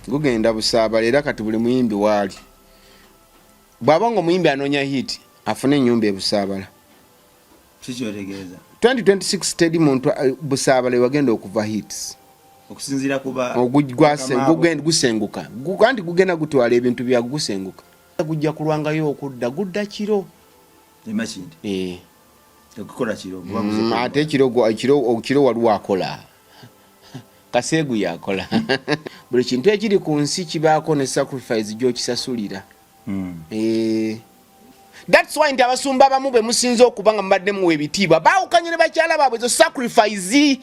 gugenda busaabala era kati buli muyimbi waali bwabanga omuyimbi anoonya hit afune ennyumba ebusaabala kikyotegeeza 2026 tedi muntu busaabala wagenda okuva hits okusinziira kuba gusenguka kandi gugenda gutwala ebintu bya gusenguka gujja kulwangayo okudda gudda kiro emakindi okukola kiro ate kiro waliwo akola kaseegu yakola buli kintu ekiri ku nsi kibaako ne sacrifice gy'okisasulira that's why nti abasumba abamu bwe musinza okuba nga mubadde muwa ebitiibwa baawukanye ne bakyala baabwe ezo sacrifice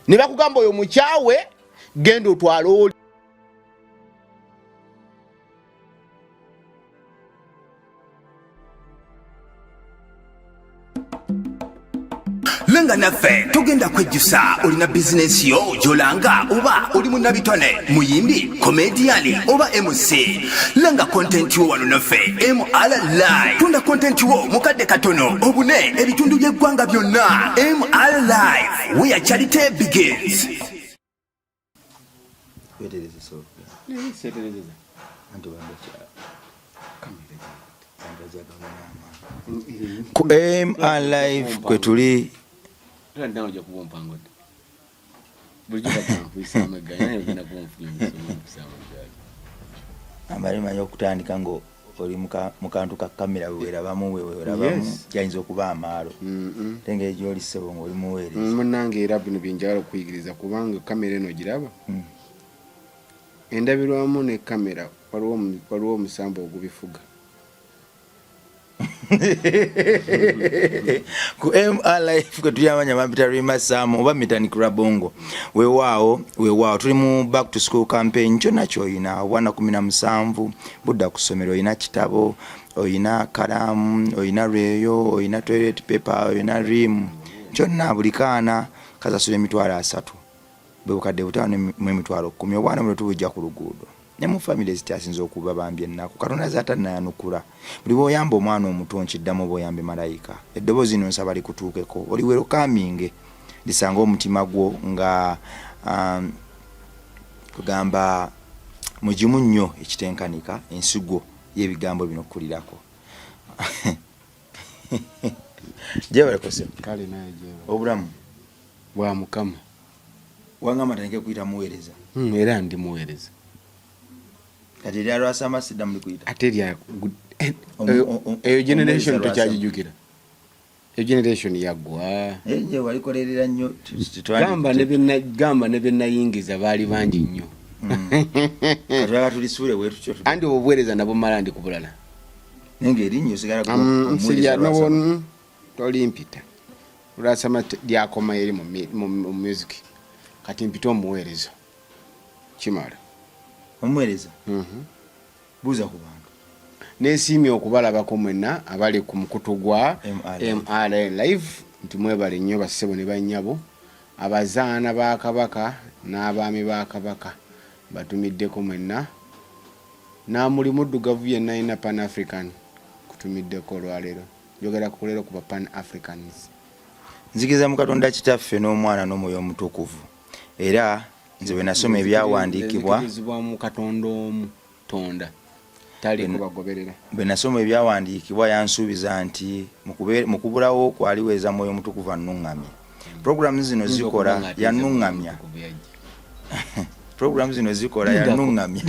ne bakugamba oyo mukyawe genda otwala oli Lenga naffe tugenda kwejjusa olina bizinesi yo gyolanga oba oli munnabitone muyimbi komediyani oba MC lenga kontenti wo wano naffe MR Live tunda kontenti wo mukadde katono obune ebitundu by'eggwanga byonna MR Live where charity begins. ku MR Live kwe tuli Ndio ndio kubompa ngote. Bulijja kuisa maganya yogenda kumfunyisa gari. Amali manyo okutandika ngo oli mukantu ka kamera wera bamuwera bamu yayinza okuba amaalo. Tenge gyoli sebo ngo oli muweereza. Munange era bino byenjala okuyigiriza kubanga kamera eno giraba. Endabirwamu ne kamera waliwo omusambo ogubifuga. ku MR Live ko tuyamanya mabita rimasamu oba mitani kurabongo weewaawo tuli mu back to school campaign kyo nacho oyina 117 budda kusomero oyina kitabo oyina kalamu oyina reyo oyina toilet paper oyina rim kyonna buli kaana kasasula emitwalo 3 bwe kadde butaano mu emitwalo 10 obwana mu tujja ku luguudo ne mu families kyasinza okuba bambi ennaku katonda zata nayanukula buli boyamba omwana omuto nkiddamu boyambe malayika eddobozi no nsaba likutuukeko oli wero kaminge lisanga omutima gwo nga kugamba mujimu nnyo ekitenkanika ensigo y'ebigambo bino kulirako jebale kose kale naye jeba obulamu bwa mukama wangamba tanike kuyita muweereza era ndi muweereza kati lyalwa samasida mulikuita ate lya eyo generation tokyagijukira eyo generation yagwa eje walikolerera nnyo gamba ne bennayingiza baali bangi nnyo katwala tulisuule wetu kyo andi obuweereza nabo mala ndi kubulala nenge erinyo sigala ku toli mpita ulasama lyakoma eri mu music kati mpita omuweereza kimala omuweereza buuza ku bantu neesiimye okubalabako mwenna abali ku mukutu gwa MR Live nti mwebale nnyo bassebo ne bannyabo abazaana ba Kabaka n'abaami ba Kabaka batumiddeko mwenna n'amuli muddugavu yenna alina Pan African kutumiddeko olwaleero njogera ku leero ku Pan Africans nzikiza mu Katonda kitaffe n'omwana n'omwoyo omutukuvu era nze bwe nasoma ebyawandiikibwa mu Katonda omu tonda tali kubagoberera bwe nasoma ebyawandiikibwa yansuubiza nti mu kubulawo kwaliweza mwoyo omutukuvu annuŋŋamye programu zino zikola yannuŋŋamya programu zino zikola yannuŋŋamya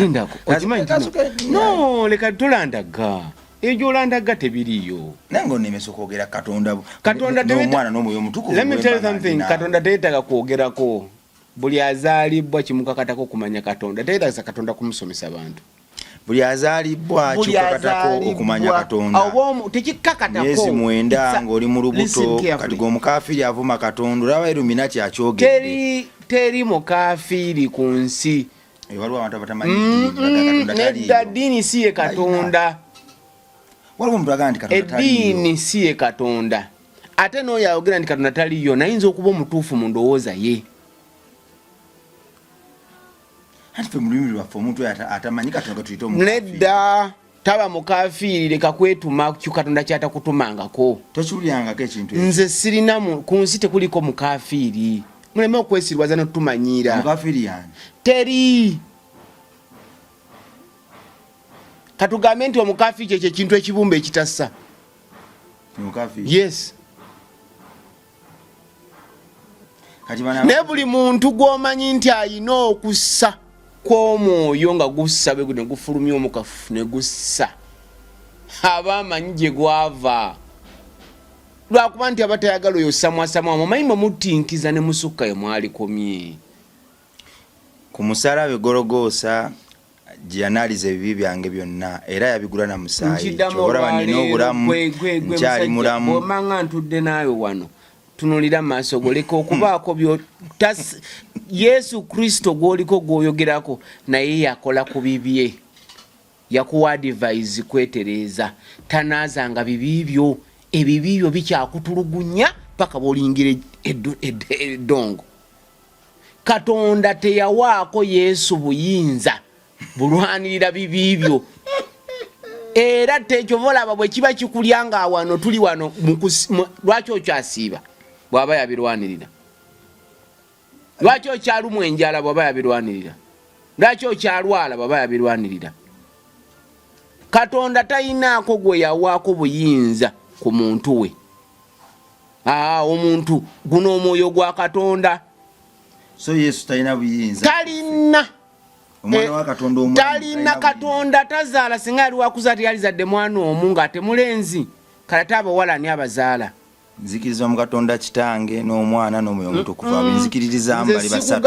no leka tolandaga ejo olandaga tebiriyo nange onemesa okwogera Katonda n'omwana n'omwoyo omutukuvu. Let me tell you something, Katonda teetaga kwogerako buli azaalibwa kimukakatako okumanya Katonda teetaagisa Katonda kumusomesa abantu buli azaalibwa kikakatako okumanya Katonda tekikakatako myezi 9 ng'oli mu lubuto kati g'omukaafiri avuma Katonda olaba Illuminati akyogedde teri mukaafiri ku nsi waliwo abantu abatamanyi nedda ddiini si ye Katonda waliwo omuntu agamba nti Katonda taliyo eddiini si ye Katonda ate n'oyo ayogera nti Katonda taliyo nayinza okuba omutuufu mu ndowooza ye ate mu lulimi lwaffe omuntu atamanyi Katonda tuyita omuntu nedda taba mukafiiri leka kwetuma ku Katonda kyatakutumangako tokiwulyangako ekintu nze sirina ku nsi tekuliko mukafiiri muleme okwesirwaza n'otumanyiira mukafiiri yani teri katugambe nti omukafi kye kintu ekibumba ekitassa. Yes. Ne buli muntu gw'omanyi nti alina okussa kw'omwoyo nga gussa bwe ne gufulumya omukafu ne gussa, aba amanyi gye gwava. Lwakuba nti aba tayagala oyo samwasamwa mumanyi mutinkiza ne musukkayo mwalikomye. Ku musaalaba Gologoosa gye yanaaliza ebibi byange byonna era yabigula na musaayi. Olaba nina obulamu nkyali mulamu. Omanga ntudde naawe wano tunulira maaso go leka okubaako byo Yesu Kristo gw'oliko gw'oyogerako naye yakola ku bibye. Yakuwa advice kwetereeza tanaazanga bibibyo. Ebibibyo bikyakutulugunya paka bolingira eddongo. Katonda teyawaako Yesu buyinza bulwanirira bibibyo. Era tekyovolaba bwe kiba kikulyanga wano tuli wano lwaki okyasiiba bw'aba yabirwanirira. Lwaki okyalumwa enjala bw'aba yabirwanirira. Lwaki okyalwala bw'aba yabirwanirira. Katonda tayinaako gwe yawaako buyinza ku muntu we. Omuntu guno omwoyo gwa Katonda. So Yesu talina buyinza. Talina. Omwana wa Katonda omwana. Talina. Katonda tazaala singa ali wakuzaala yalizadde mwana omu ng'ate mulenzi. Kalata abawala ni abazaala. Nzikiriza mu Katonda kitange n'omwana n'omwoyo omutukuvu abenzikiririza mbali basatu.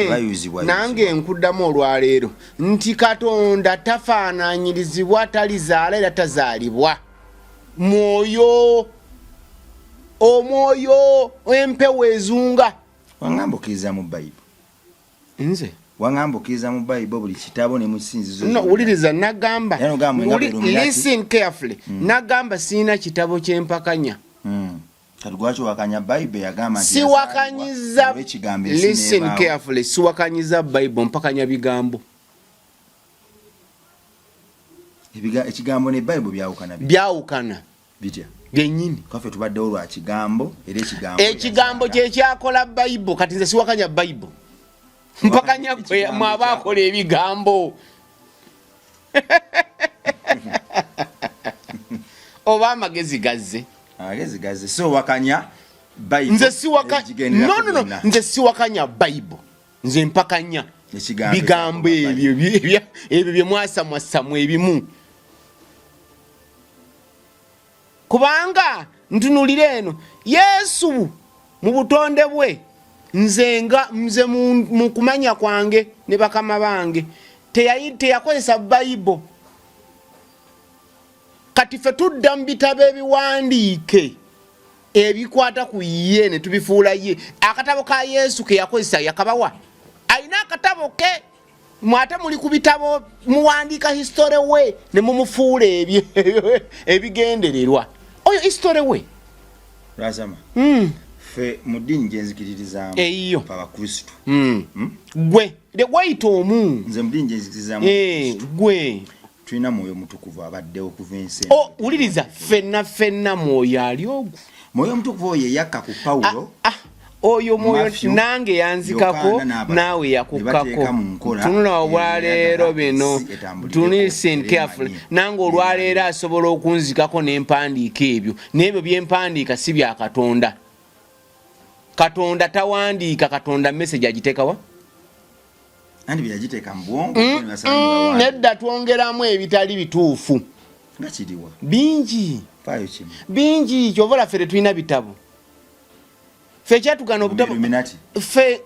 Bayuzibwa. Nange nkuddamu olwaleero nti Katonda tafaananyirizibwa, talizaala era tazaalibwa. Mwoyo, omwoyo empewo ezunga. Wangambukiriza mu Bible. Nze wangambukiriza mu Bible buli kitabo ne musinzizo. No, uliriza nagamba. Listen carefully. Nagamba sina kitabo kyempakanya. Kalugwacho wakanya Bible yagamba nti siwakanyiza. Listen carefully. Siwakanyiza Bible mpakanya bigambo. Ekigambo ne Bible byawukana. Byawukana. Bitya. Genyini. Kafe tubadde olwa kigambo era ekigambo. Ekigambo kye kyakola Bible kati nze siwakanya Bible. Mpakanya kwe mwabakola ebigambo. Oba amagezi gazze. Amagezi gazze. So wakanya Bible. Nze siwakanya. No. Nze siwakanya Bible. Nze mpakanya bigambo ebyo bye mwasamwasamwa ebimu. Kubanga ntunulire eno Yesu mu butonde bwe nze mu kumanya kwange ne bakama bange teyakozesa Bible. Kati ffe tudda mu bitabo ebiwandiike ebikwata ku ye ne tubifuula ye. Akatabo ka Yesu ke yakozesa yakabawa. Alina akatabo ke mwate muli ku bitabo muwandiika history we ne mumufuula ebigendererwa. Oyo history we. Razama. Fe mudini jenzikiririzamu. Eyo. Pa Kristo. Gwe. De waito omu. Nze mudini jenzikiririzamu. Gwe. Tulina mwoyo mutukuvu abadde okuvense. Uliriza fenna mwoyo ali ogwo. Mwoyo mutukuvu ye yakka ku Paulo. Oyo mwoyo nange yanzikako naawe yakukkako. Tunula olwaleero bino. Listen carefully. Nange olwaleero asobola okunzikako n'empandiika ebyo. N'ebyo by'empandiika si bya Katonda. Katonda tawandiika, Katonda message agiteekawa? Andi byagiteeka mu bwongo. Nedda twongeramu ebitali bituufu. Nga kiriwa? Bingi. Fayo kimu. Bingi kyovola ffe tulina bitabo. Ffe kyatugana obutabo.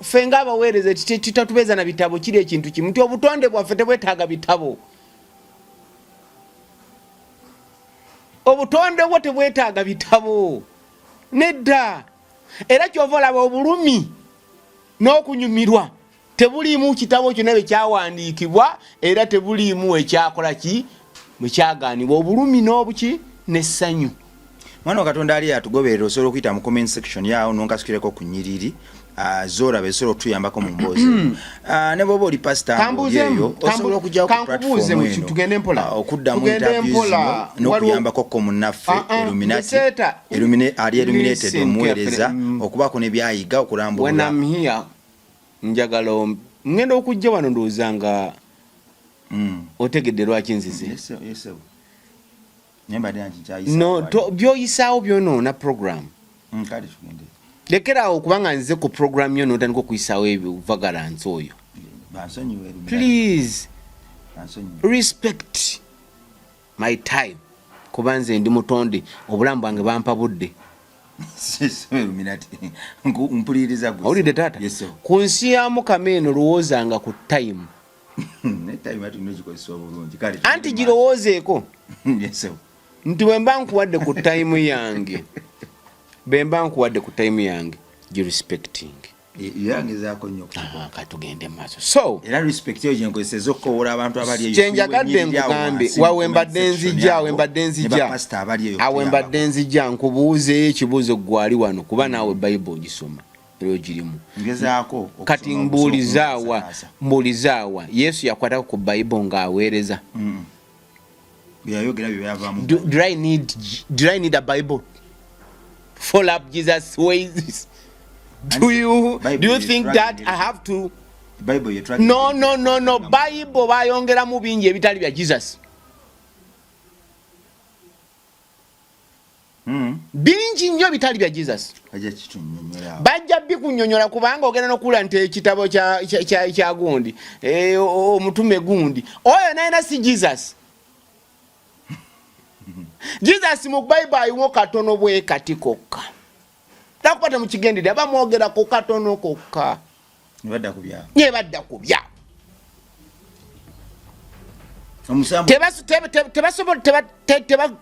Ffe ng'abaweereza tutatubeeza na bitabo kiri ekintu kimu. Nti obutonde bwaffe tebwetaaga bitabo. Obutonde bwo tebwetaaga bitabo. Nedda. Era kyovola obulumi n'okunyumirwa tebulimu kitabo kyonna bwe kyawandiikibwa era tebulimu ekyakola ki bwe kyagaanibwa. Obulumi n'obuki n'essanyu. Mwana Katonda ali atugoberera osobola okuyita mu comment section yawo nonkasukireko ku nnyiriri. Zola besobola okutuyambako mu mboozi. Ne bwoba oli pastor eyo osobola okujjawo ku platform eno tugende mpola okudda mu interviews n'okuyambako ko munnaffe Illuminated omuweereza okubaako ne byayiga okulambulula. When I'm here njagala ngenda okujja wano ndowooza nga otegedde lwaki nzize yes nyamba danji cha no byoyisaawo byonoona program kale tugende lekerawo kubanga nzize ku program yo notandika okuyisaawo ebyo vagalansi oyo bansonyiwe please respect my time kuba nze ndi mutonde obulamu bwange bampa budde mpuliriza awulidde taata ku nsi ya mukama eno lowoozanga ku time anti girowoozeeko nti bwemba nkuwadde ku time yange girespecting yangezaako nnyo katugende maaso so era respect yo gyenkozeseza okukowola abantu abali eyo kyenjagadde nkugambe wawe mbadde nzija nkubuuzeeyo ekibuuzo gwali wano kuba naawe bayibuli ogisoma era ogirimu ngezaako kati mbuulizaawa yesu yakwatako ku bayibuli ng'aweereza byayogera byebyavaamu do I need a bible follow up Jesus ways? Do you think that I have to? No. Bible bayongeramu bingi ebitali bya Jesus. Bingi nnyo bitali bya Jesus. Bajja bikunyonyola kubanga ogenda n'okula nti ekitabo kya gundi omutume gundi oyo naye si Jesus. Jesus mu Bible ayiwo katono bwe kati kokka. Takupata mu kigendere abamwogera ku katono kokka. Nebadda kubya.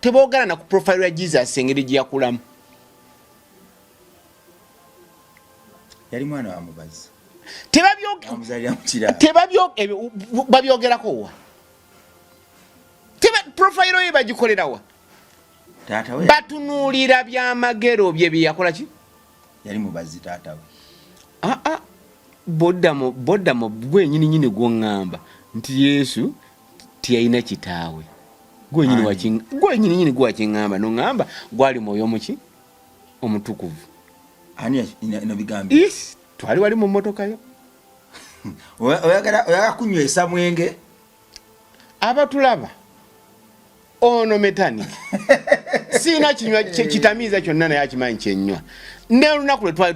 Tebogera na ku profile ya Jesus engeri gye yakulamu. Yali mwana wa mubazi. Babyogerako wa. Profile ye bagikolerawa. Taata we. Batunuulira byamagero bye byakola ki? Yali mubazi taata we. Bodda mu gwe nyini gwongamba nti Yesu tiyalina kitaawe. Gwe nyini gwa kingamba no ngamba gwali moyo muki omutukuvu. Ani ina bigambi. Yes, twali wali mu motoka yo. Oyagala kunywesa mwenge. Abatulaba ono mechanic sina kinywa kitamiza kyonna naye akimanyi kyenywa ne lunaku lwe twali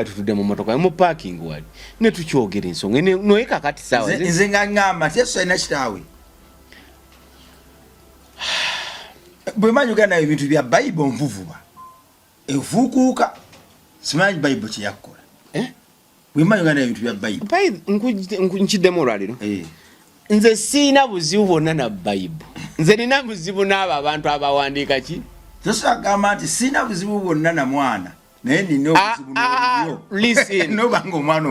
tutudde mu motoka mu parking wali ne tukyogera ensonga noye kakati sawa nze ngangamba Yesu alina kitaawe bwe manyi ugana ebintu bya Bible nvuvuba evukuuka simanyi Bible kye yakola bwe manyi ugana ebintu bya Bible nkiddemu olwaliro nze sina buzibu bwonna na Bible nze nina buzibu n'abo abantu abawandiika ki tosagamba nti sina buzibu bwonna na mwana naye nina obuzibu n'olulyo listen nobanga omwana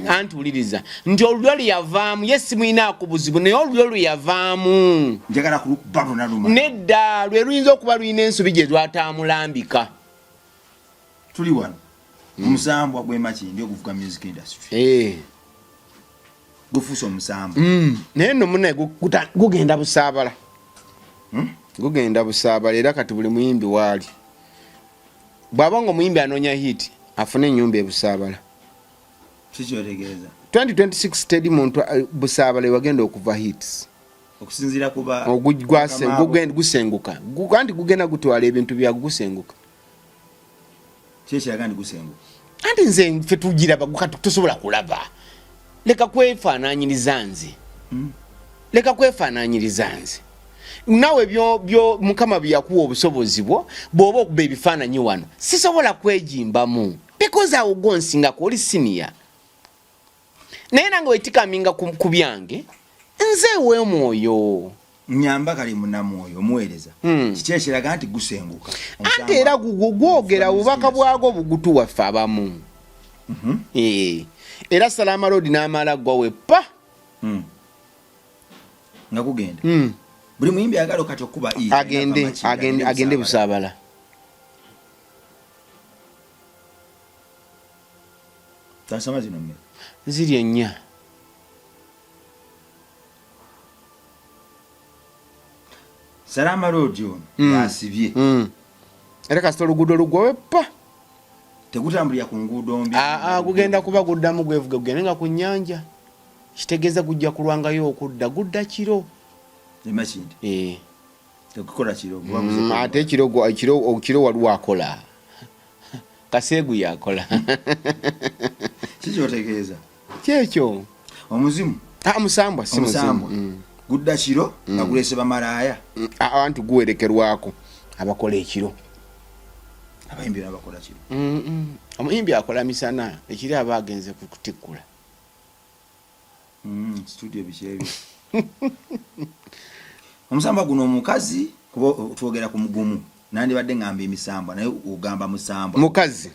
anti wuliriza nti olulyo luyavaamu ye simulina ku buzibu naye olulyo luyavaamu njagala kulukuba lunaluma nedda lwe luyinza okuba luyina ensobi gye lwatamulambika tuli wano omusambwa gwemakindi okuvuga music industry gufuso omusambwa naye nno munaye gugenda busaabala gugenda busaabala era kati buli muyimbi waali bw'aba nga omuyimbi anoonya hit afune ennyumba ebusaabala kikyotegeeza 2026 teri muntu busaabala ewagenda okuva hits okusinziira kuba gusenguka anti gugenda gutwala ebintu bya gusenguka kyekiraga ndi gusenguka anti nze ffe tugiraba tusobola kulaba leka kwefaanaanyiriza nze nawe byo mukama byakuwa obusobozi bwo bw'oba okuba ebifaananyi wano sisobola kwejimbamu because awo gonsinga oli senior naye nange wetikaminga ku byange nze w'omwoyo nyamba kali munamwoyo omuweereza kiki ekiraga nti gusenguka anti era gwogera obubaka bwago bugutu waffe abamu era Salama Road n'amala gwawe pa nga kugenda buli muyimbi agalo kati okuba agende busaabala tasama zino mme ziri ennya Salama Road ono asibye era kasita oluguudo lugwawe pa tegutambulira ku nguudo mbi gugenda kuba guddamu gwevuga gugende nga ku nnyanja kitegeeza gujja kulwangayo okudda gudda kiro emakindi okukola kiro ate kiro waliwo akola kaseegu yakola kikyotegeeza kyekyo omuzimu musambwa si muzimu gudda kiro nga gulese bamalaaya abantu guwerekerwako abakola ekiro abayimbi abakola kiro omuyimbi akola misana ekiri aba agenze kutikkula studio bikyebyo omusamba guno omukazi kuba twogera ku mugumu nandibadde ngamba emisambwa naye ugamba musambwa mukazi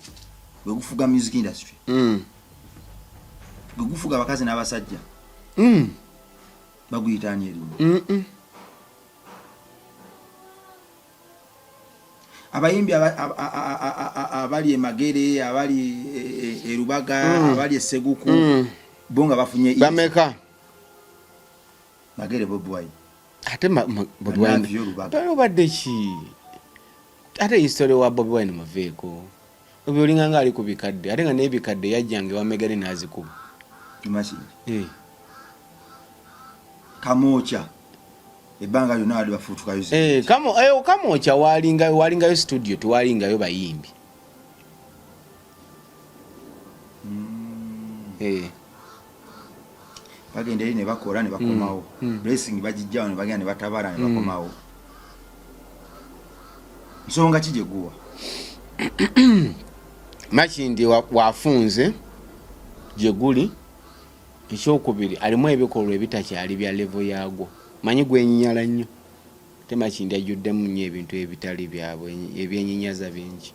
bwe gufuga music industry bwe gufuga abakazi n'abasajja baguyitaanye erimu abayimbi abali emagere abali erubaga abali eseguku bonga bafunye bameka magere Bobi Wine ate Bobi Wine talobadde ki ate history wa Bobi Wine muveeko obi olinganga ali ku bikadde ate nga n'ebikadde yajjange wa megere n'azikuba imashini kamocha ebanga lyonna wali bafutukayo kamocha walingayo studio tewalingayo bayimbi bagenda eri ne bakola ne bakomawo blessing bagijjawo ne bagenda ne batabala ne bakomawo nsonga ki gye guwa Makindi wafunze gye guli ekyokubiri alimu ebikolwa ebitakyali bya level yaagwo manyi gwenyinyala nnyo te Makindi ajjuddemu nnyo ebintu ebitali byabwe ebyennyinyaza bingi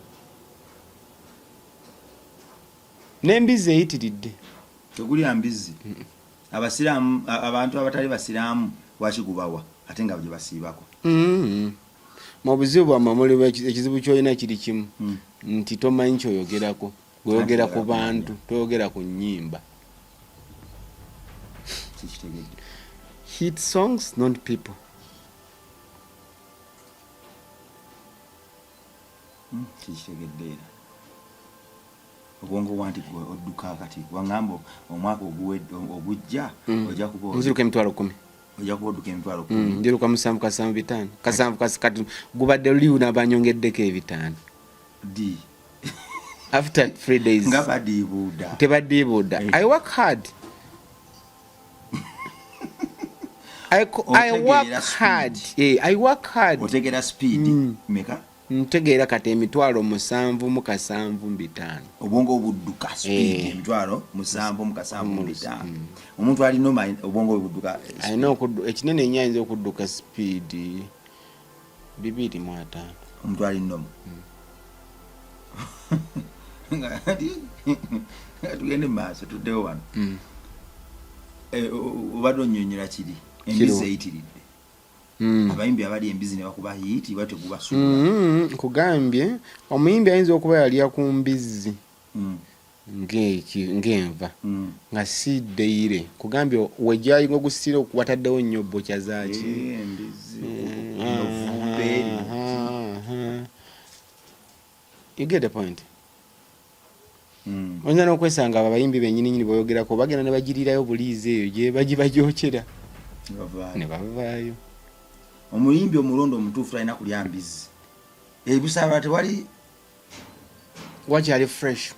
n'embizi eyitiridde teguli ambizi abasiraamu abantu abatali basiraamu wakigubawa ate nga bye basiibako mu buzibu bwamwe mulimu ekizibu kyolina kiri kimu nti tomanyi kyoyogerako gweyogera ku bantu toyogera ku nnyimba hit songs not people kikitegeddeera obwongo bwanti odduka kati wangamba omwaka ogujja ojja kuba nziruka emitwalo 10 ojja kuba odduka emitwalo 10 njiruka musanvu kasanvu bitaano kasanvu kati gubadde liu n'abanyongeddeko ebitaano d after 3 days nga badiibuuda tebadiibuuda I work hard I work hard otegera speed meka ntegeera kati emitwalo 775 obwongo obudduka speed emitwalo 775 omuntu alina obwongo obudduka alina ekinene ennyo ayinza okudduka speed 2.5 omuntu alina tugende maaso tuddewo wano obadde onnyonnyola kiri embizi eyitiridde abayimbi abali embizi ne bakuba hiti bate kubasuula kugambye omuyimbi ayinza okuba yalya ku mbizi ng'enva nga si ddeire kugambye wejjayinga ogusitira wataddewo nnyo bbokya zaaki you get the point oyinza n'okwesanga abayimbi bennyininyini boyogerako bagenda ne bagirirayo buliizi eyo gye bagyokera ne bavaayo omuyimbi omulondo omutuufu alina kulya mbizi ebusaba tewali wakyali fresh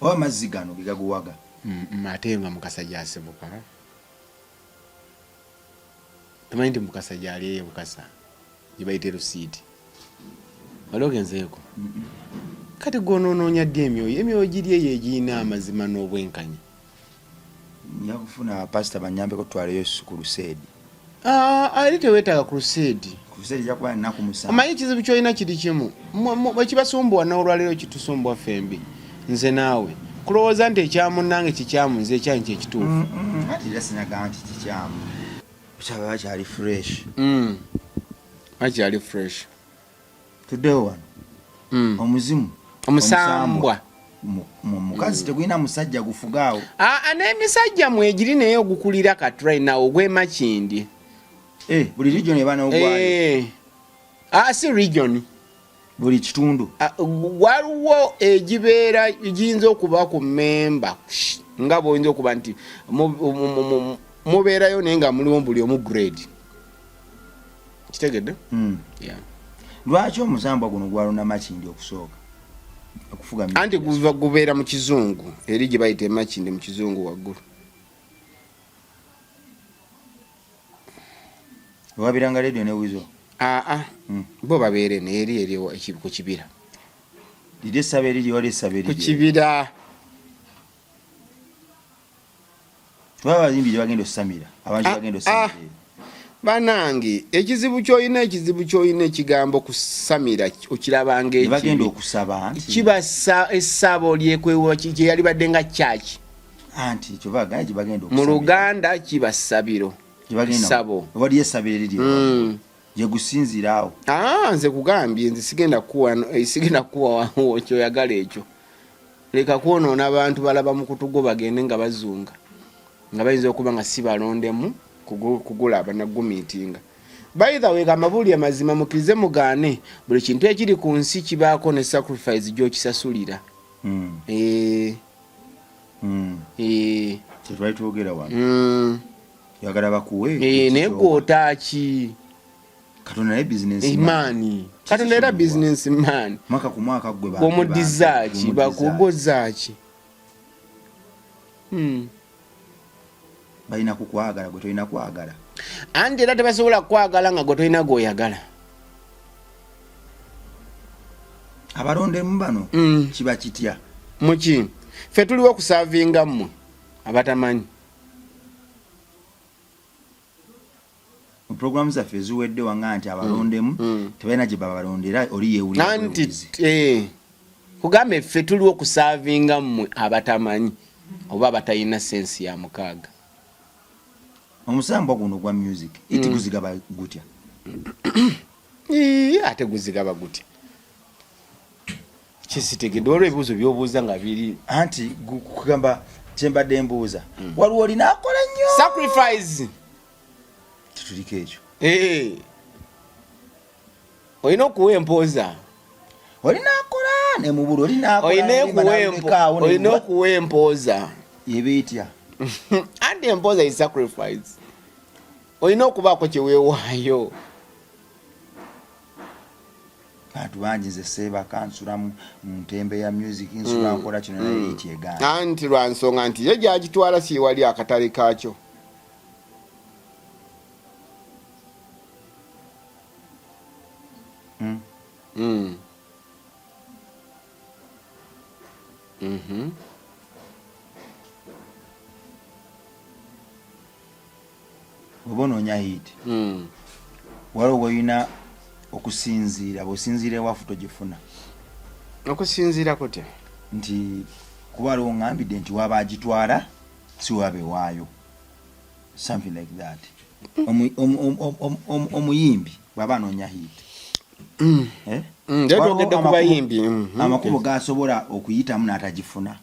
oba amazzi gano ge gaguwaga ate nga Mukasa gyasibuka tamanyi nti Mukasa gyaliyo Bukasa gye bayita Lusiiti wali ogenzeeko kati gwonoonya ddi emyoyo giri eyo egiyina amazima n'obwenkanya nja kufuna pasita banyambeko tutwaleyo ku Luseedi ali teweetaaga crusade jakuba nnaku musanvu omanyi ekizibu kyolina kiri kimu bwekibasumbuwa n'olwaleero kitusumbuwa fembi nze naawe kulowooza nti ekyamunnange kikyamu nze ekyanyi kyekituufu ati era sinagamba nti kikyamu kyaba bakyali fresh bakyali fresh tuddewo wano omuzimu omusambwa mukazi tegulina musajja gufugaawo n'emisajja mwegiri naye ogukulira kati right now ogw'Emakindi buli region eba n'ogwayo si region buli kitundu waliwo egibeera giyinza okuba ku memba nga bwoyinza okuba nti mubeerayo naye nga mulimu buli omu grade kitegedde lwaki omusambwa guno gwalona makindi okusooka okufuga anti gubeera mu kizungu eri gye bayita emakindi mu kizungu waggulu wabiranga radio ne wizo bo babeere neeri ku kibira liri essaba eriri wali essaba eriri ku kibira baba bazimbi gye bagenda okusamira abantu bagenda okusamira banange ekizibu kyolina ekigambo kusamira okirabanga eki bagenda okusaba anti kibasa essabo lyekwewa kye yali badde nga church anti kyo bagenda gye bagenda okusaba mu Luganda kibasabiro sabo wali essabiro eriri je gusinziraawo nze kugambye nze sigenda kuwa kyoyagala ekyo leka kwonoona abantu balaba mu kutugo bagende nga bazunga nga bayinza okuba nga si balondemu kugulaba nagumiitinga by the way amabuli amazima mukirize mugaane buli kintu ekiri ku nsi kibaako ne sacrifice gy'okisasulira tetwalitwogera wano yagala bakuwe naye gw'otaaki katonda ne business imani katonda era business man mwaka ku mwaka gwe omudizaaki bakugozaaki balina kukwagala gwe tolina kwagala anti era tebasobola kwagala nga gwe tolina gw'oyagala abalondemu bano kiba kitya muki ffe tuliwo okusaavinga mmwe abatamanyi programu zaffe eziwedde wanga nti abalondemu tebalina gye babalondera oli yeewulira anti kugambe ffe tuliwo okusaavinga mmwe abatamanyi oba abatalina sensi ya mukaaga omusambwa guno gwa music iti guzigaba gutya ate guzigaba gutya kisitegedde olwo ebibuuzo by'obuuza nga biri anti kugamba kyembadde mbuuza waliwo olina akola nnyo sacrifice tuliko ekyo olina okuwempoza olina akola ne mubulu olina akola olina okuwempoza yebitya anti empoza is sacrifice olina okubaako kyeweewaayo bantu bangi nze seebaka nsula mu ntembe ya music nsula nkola kino naye ekyegana anti lwa nsonga nti ye gyagitwala siiwali akatale kaakyo oba onoonya hiti waliwo bwolina okusinziira bw'osinziira ewaffe togifuna okusinziira kutya nti kuba waliwo ŋŋambidde nti waba agitwala si wabewaayo something like that omuyimbi bw'aba anoonya hiti amakubo gasobola okuyitamu n'atagifuna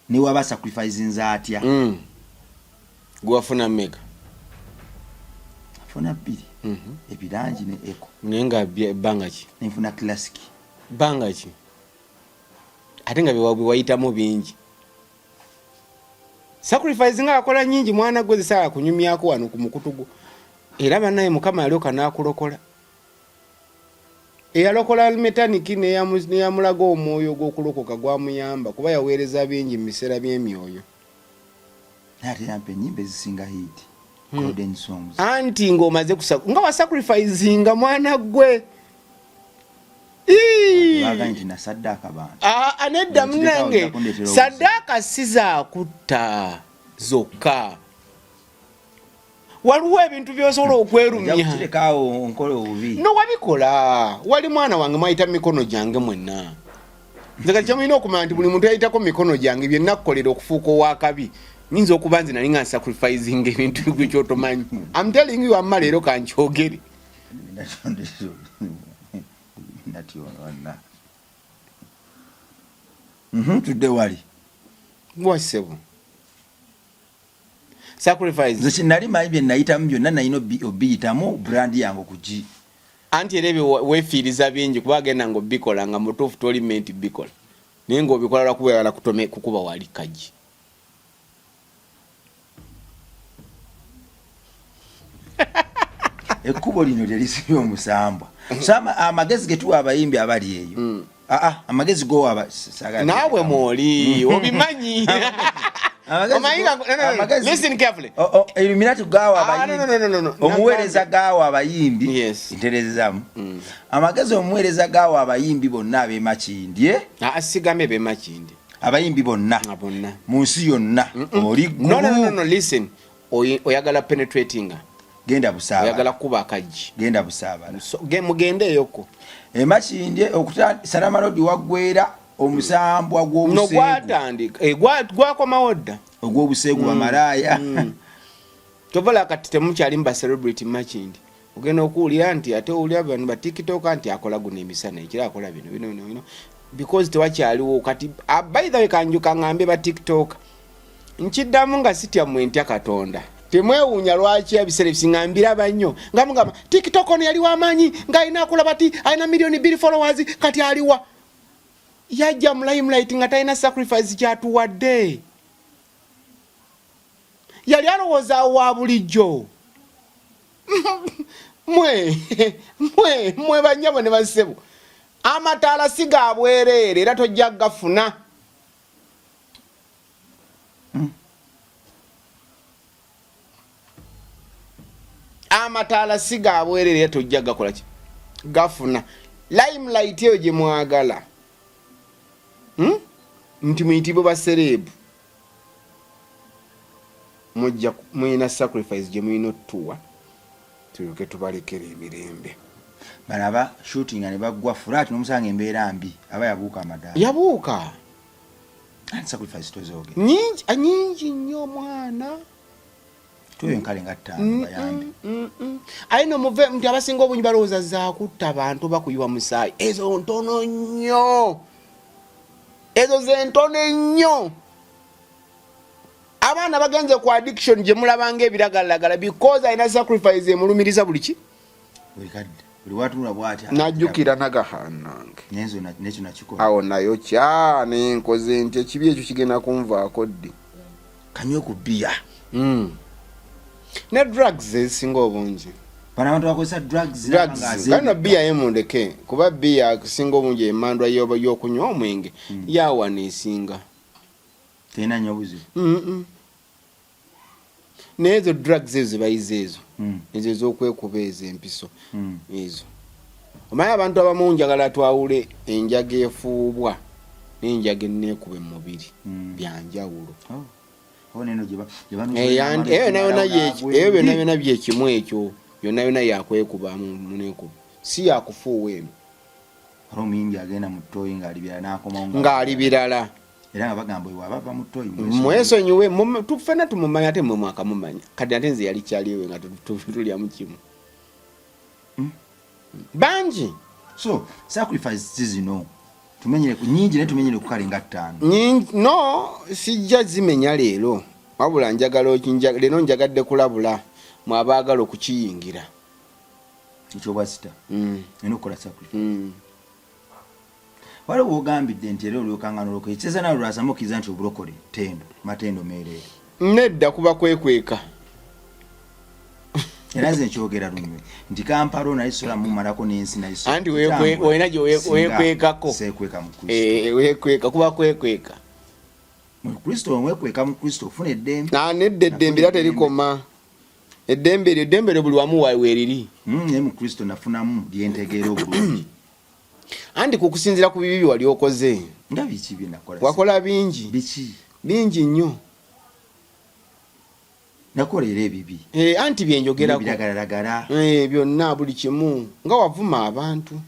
niwaba sacrificinze atya gwafuna mega funa bbiri ebirangi ne eco nenga banga ki nfuna classic banga ki ate nga biwayitamu bingi sacrifice nga akola nyingi mwana gwe zisaa kunyumyako wano ku mukutugu era banaye mukama alioka n'akulokola eyalokola metaniki neyamulaga omwoyo gw'okulokoka gwamuyamba kuba yaweereza bingi mu biseera by'emyoyo ate yampa ennyimba ezisinga hiti golden songs anti ng'omaze nga wasacrificinga mwana gwe baganye na saddaaka bantu anedda munange saddaaka sizakutta zokka waliwo ebintu byosobola okwerumya kirekawo nkola obubi no wabikola wali mwana wange mwayita mikono gyange mwenna nze kati kyamulina okumanya nti buli muntu yayitako mikono gyange byenna kukolera okufuuka owakabi nyinza okuba nze nali nga sacrificing ebintu bikyotomanyi I'm telling you amma leero kankyogere tudde wali wasebo sacrifice nze nali manyi bye nayitamu byonna nalina obiyitamu brand yange kugi anti erebe wefiiriza bingi kuba agenda ng'obikola nga mutuufu toli menti bikola naye ng'obikola lwakubeera kukuba wali kaji. Ekkubo lino terisibe omusambwa. So amagezi getuwa abayimbi abali eyo. Amagezi go naawe mwoli obimanyi. Listen carefully. Illuminati gawa abayimbi. Omuweereza gawa abayimbi. Ntereezamu. Amagezi omuweereza gawa abayimbi bonna ab'emakindi. Asigamye b'emakindi. Abayimbi bonna. Mu nsi yonna. Oli no, listen. Oyagala penetrating. Genda busaba. Oyagala kuba akaji. Genda busaba. So mugende yoko. Emakindi okuta Salama Road waggwera omusambwa gw'obusegu. No gwatandika. Gwako mawoda. Ogw'obusegu bamalaya. Tovala kati temukyali mba celebrity makindi. Ogenda okuwulira nti ate owulira abantu ba TikTok nti akola guno emisana ekira akola bino. Because tewakyaliwo kati by the way kanjuka ngambe ba TikTok. Nkiddamu nga sitya mwentya Katonda. Temwewuunya lwaki ebiseera bisingambira bannyo nga mugamba TikTok ono yali w'amaanyi ng'alina akola bati alina million 2 followers kati aliwa yajja mu limelight nga talina sacrifice kyatuwadde yali alowooza wa bulijjo mwe bannyabo ne bassebo amataala si ga bwereere era tojja gafuna. Amataala si ga bwereere tojja gakola ki gafuna limelight eyo gye mwagala nti muyitibwe basereebu mujja muyina sacrifice gye muyina otuwa tulyoke tubalekera emirembe. Balaba shooting ne baggwa flat n'omusanga embeera mbi aba yabuuka amadaala yabuuka sacrifice tozooge nyingi nnyo mwana tuyenkale nga ttaano bayambi. Ayino muve mti abasinga obungi balowooza zaakutta abantu bakuyiwa musaayi ezo ntono nnyo ezo ze ntono nnyo. Abaana bagenze ku addiction gye mulabanga ebiragalagala because ayina sacrifice emulumiriza buli ki buli watula bw'ati najjukira nagahanange nekyo nakikola awo nayo kyane nkoze nti ekibi ekyo kigenda kunvaako ddi kanywe ku bbiya ne drugs ezisinga obungi bana abantu bakozesa drugs kana bbiya yemundeke kuba bbiya kusinga obungi emandwa y'okunywa omwenge yawa neesinga tena nnyo buzibu nezo drugs ezo bayize ezo ez'okwekuba ezo empiso ezo omanyi abantu abamu njagala twawule enjaga efuubwa n'enjaga enneekuba emubiri byanjawulo. Eyo byonna byonna byekimu ekyo byonna byonna yakwekuba muneekuba si yakufuuwa eno omuyimbi agenda mu ttooyi ng'ali birala era nga bagamba ewa bava mu ttooyi mwesonyiwe tufena tumumanya ate mwe mwakamumanya kati ate nze yali kyaliwe nga tulyamu kimu bangi. So sacrifice zino tumenyere ku nyingi ne tumenyere ku kale nga ttaano no sijja zimenya leero wabula njagala leno njagadde kulabula mwabaagala okukiyingira ekyobwasita nina okukola sacrifice waliwo ogambidde nti era olyokanga noloko ekyeza nawe lwasamu okkiriza nti obulokole matendo meereere nedda kuba kwekweka era nze nkyogera lunywe nti Kampala nayisola mumalako n'ensi nayisola anti olina gye weekwekako seekweka mu Kristo weekweka kuba kwekweka mu Kristo omwekweka mu Kristo ofuna eddembe nedda eddembe era terikoma eddembe buli wamu weeriri naye mu Kristo nafunamu lyentegeera obulungi anti kukusinzira ku bibi wali okoze nga biki byenakola wakola bingi bingi nnyo nakolera ebibi anti byenjogerako biragalagala byonna buli kimu nga wavuma abantu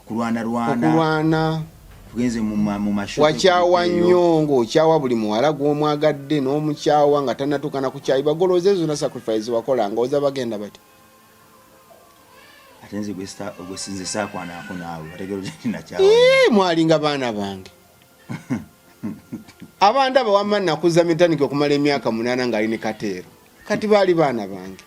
okulwana tugenze mu mashopu wakyawa nnyo ng'okyawa buli muwala gw'omwagadde n'omukyawa nga tannatukana ku kyayi bagoloza ezo na sacrifice wakola nga oza bagenda bati ate nze gwesinze saakwanako naawe ategero gyendinakyawa mwalinga baana bange abantu abo wamma nakuza mitandika okumala emyaka 8 ng'ali ne kateero kati baali baana bange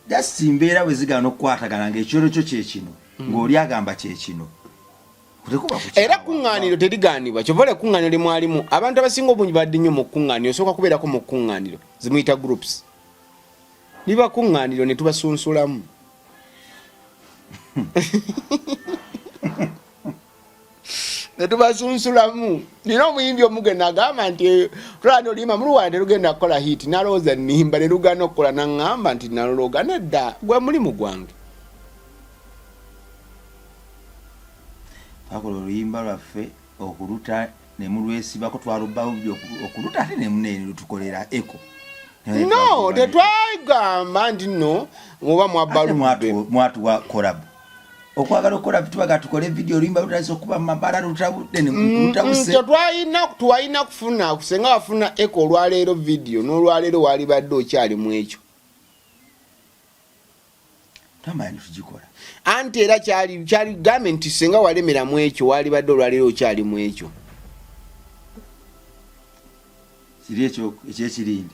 just imbeera bwe zigana okukwatagana ng'ekiro kyo kye kino ng'oli agamba kye kino era kuŋŋaaniro terigaanibwa kyova le kuŋŋaaniro limwalimu abantu abasinga obungi badde nnyo mu kuŋŋaaniro osooka kubeerako mu kuŋŋaaniro zimuyita groups liba kuŋŋaaniro ne tubasunsulamu ne tubasunsulamu nina omuyimbi omugenda agamba nti tulani oluyimba muluwande lugenda kukola hit nalowooza nnimba ne lugana okukola naŋŋamba nti nalologa nedda gwe mulimu gwange akola oluyimba lwaffe okuluta ne mulwesibako twalubbawo okuluta ate ne munene lutukolera eko no tetwagamba nti no muba mwatuwa collab okwagala okukola tubaga tukole video oluyimba lutandise okuba mu mabala lutabudde ne lutabuse twalina kufuna kusenga wafuna eko olwaleero video n'olwaleero wali badde okyali mu ekyo tamanyi tugikola anti era kyali gambe nti senga walemera mu ekyo wali badde olwaleero okyali mu ekyo kiri ekyo ekyekirindi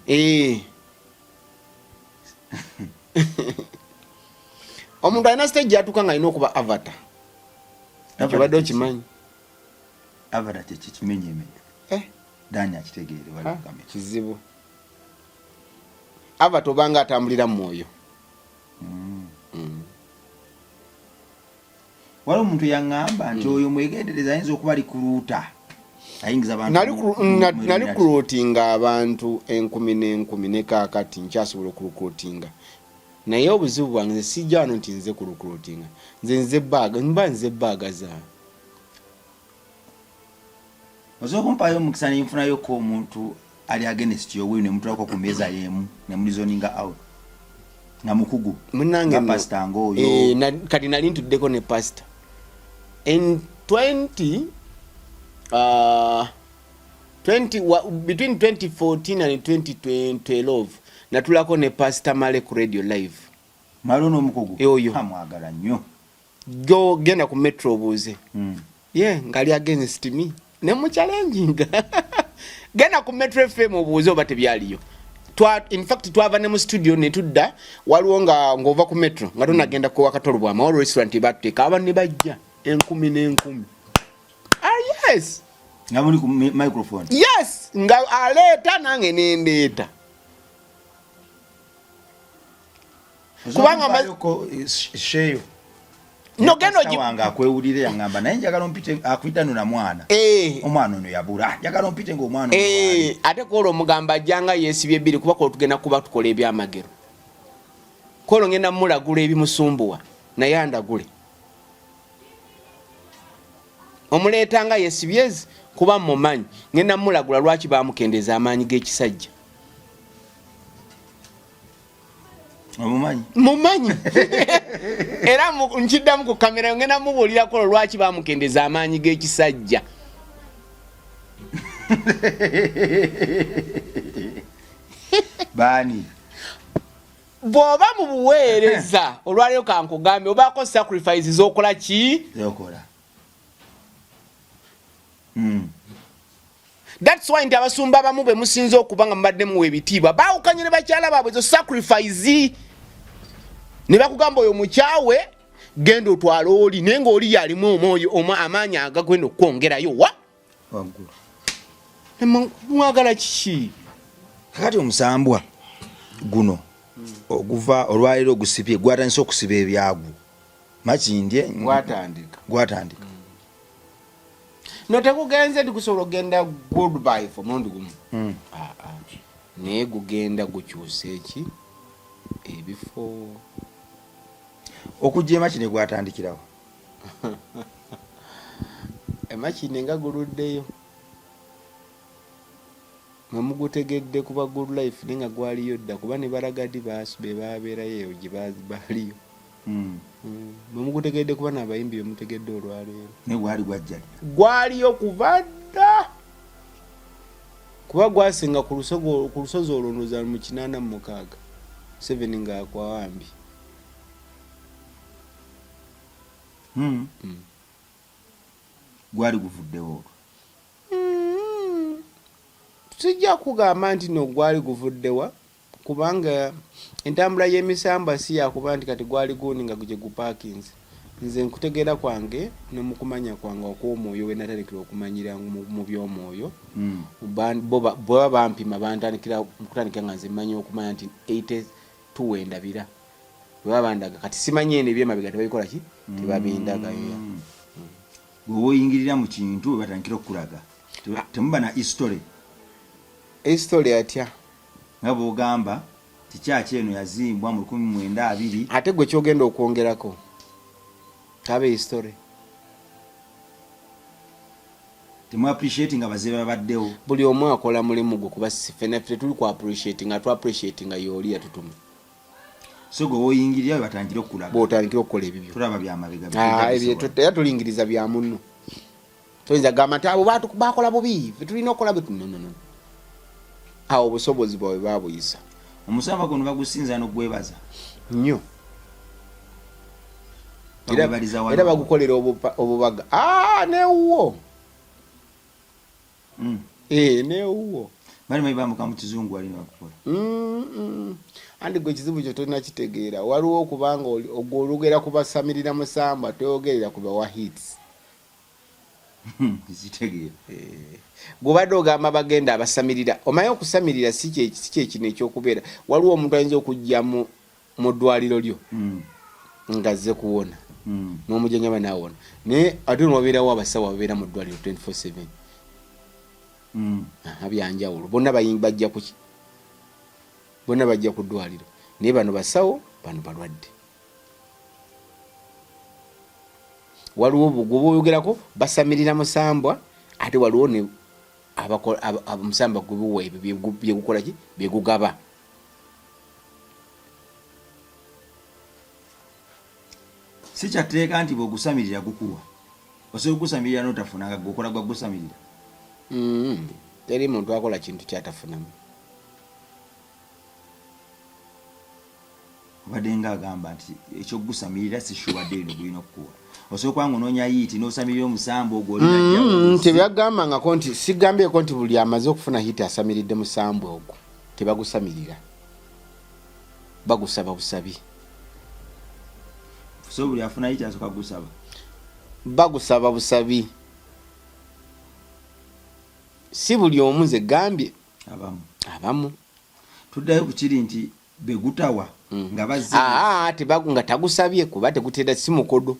omuntu alina stage atuuka nga alina okuba avatar ekyo badde okimanyi avatar kyekikimenyemenya dani akitegeere waligambe kizibu avatar obanga atambulira mu mwoyo waliwo omuntu yaŋŋamba nti oyo mwegendereza ayinza okuba ali kuluuta ayingiza abantu nali kulootinga abantu 10,000 ne kaakati nkyasobola okulukootinga naye obuzibu bwange nze sijja wano nti nze kulukootinga nze baaga zaawe osobola okumpayo omukisa nenfunayoko omuntu ali against yowe ne mutulako ku mmeeza y'emu ne mulizoninga out nga mukugu munange pastor ng'oyo kati nali ntuddeko ne pastor in 20 between 2014 and 2012 natulako ne pastor Male ku radio live malo n'omukugu yoyo amwagala nnyo genda ku metro obuuze ngali against me ne mu challenging genda ku metro FM obuuze oba tebyaliyo in fact twava ne mu studio ne tudda waliwo nga ngova ku metro nga tunagenda ku wakatolubwa ma restaurant bateka abantu ne bajja 10,000 yes nga muli ku microphone yes nga aleta nange nendeeta kubanga mayoko sheyo no gendo wanga akwewulire yangamba naye njagala ompite akwitano na mwana omwana ono yabula njagala ompite ng'omwana ate kolo omugamba ajjanga yeesibye bbiri kuba kolo tugenda kuba tukola ebyamagero kolo ngenda mulagula ebimusumbuwa naye andagule omuleetanga yeesibyezi kuba mumanyi ngenda mulagula lwaki bamukendeza amaanyi g'ekisajja mumanyi era nkiddamu ku kamera ngenda mubuulirako lwaki bamukendeza amaanyi g'ekisajja bani bw'oba mu buweereza olwaleero kankugambe obaako sacrifice z'okola ki zokola that's why nti abasumba abamu bwe musinza okuba nga mubadde muwa ebitiibwa baawukanye ne bakyala baabwe ezo sacrifice ne bakugamba oyo mukyawe genda otwala oli naye ng'oli yalimu omwoyo amaanyi agagwenda okukwongerayo wa waggulu mwagala kiki kakati omusambwa guno oguva olwaleero ogusibye gwatandise okusiba ebyagwo makindye gwatandika no tekugenze tikusobola okugenda goodbye for mundi gumu naye gugenda gukyusa eki ebifo okujja emakine gwatandikirawo emakine nga guluddeyo mwemugutegedde kuba good life naye nga gwaliyo dda kuba ne balagadi be babeerayo eyo gye baaliyo mwemugutegedde kuba n'abayimbi bemutegedde olwaleero naye gwali gwajjali gwaliyo kuva dda kuba gwasinga ku lusozi olwonoza mu 86 7 ng'akwawambi gwali guvuddewo sijja kugamba nti no gwali guvuddewa kubanga entambula y'emisamba si yakuba nti kati gwali gundi nga gye gupakinze. Nze nkutegeera kwange ne mu kumanya kwange okw'omwoyo we natandikira okumanyira mu by'omwoyo. Bwe bampima kutandikira nga nze mmanyi okumanya nti 82 wendabira. Bwe babandaga kati simanyi eno ebyemabega tebabikola ki tebabindaga. Bwe woyingirira mu kintu batandikira okulaga temuba na history atya nga bw'ogamba kikyaki eno yazimbwa mu 1920 ate gwe kyogenda okwongerako tabe history. Temu appreciate nga bazee babaddewo. Buli omu akola mulimu gwe kuba ffenna tuli ku appreciate nga tu appreciate nga yoli yatutumu. So gwe woyingirira batandikira okulaga. Bw'otandikira okukola ebibyo. Tulaba byamabega. Ebyo tulingiriza bya munno. Toyinza gamba abo bakola bubi tulina okukola bitu no. Awo obusobozi bwawe babuyisa. Omusamba guno bagusinza n'ogwebaza nnyo. Era bagukolera obubaga. Neewuwo. Neewuwo. Bali mayibamuka mu kizungu alina okukola. Andi gwe kizibu kyo tolina kitegeera. Waliwo okubanga olugera kubasamirira musamba toyogerera ku bawa hits. Zitegeera. Gobadde ogamba bagenda abasamirira. Omanyi okusamirira si kino ekyokubeera. Waliwo omuntu ayinza okujja mu ddwaliro lyo nga azze kuwona. N'omujjanjaba n'awona. Naye ate n'obeerawo abasawo ababeera mu ddwaliro 24/7. Abyanjawulo bonna bajja kuki bonna bajja ku ddwaliro naye bano basawo bano balwadde. Waliwo bwogerako basamirira musambwa ate waliwo ne musamba gubuwa ebyo byegukola ki byegugaba. Si kyateeka nti bw'ogusamirira gukuwa osobola okugusamirira n'otafunanga gwokola gwa gusamirira. Teri muntu akola kintu kyatafunamu. Obadde nga agamba nti ekyokugusamirira si shuwadde eno gulina okukuwa. Osobola nga onoonya yiiti n'osamirira omusambo ogwo olina. Tebyagambangako nti sigambyeko nti buli amaze okufuna hiiti asamiridde musambo ogwo tebagusamirira. Bagusaba busabi. So buli afuna hiiti asooka gusaba. Bagusaba busabi. Si buli omu nze gambye abamu tuddayo ku kiri nti begutawa nga bazze nga tagusabye kuba tegutera si mukodo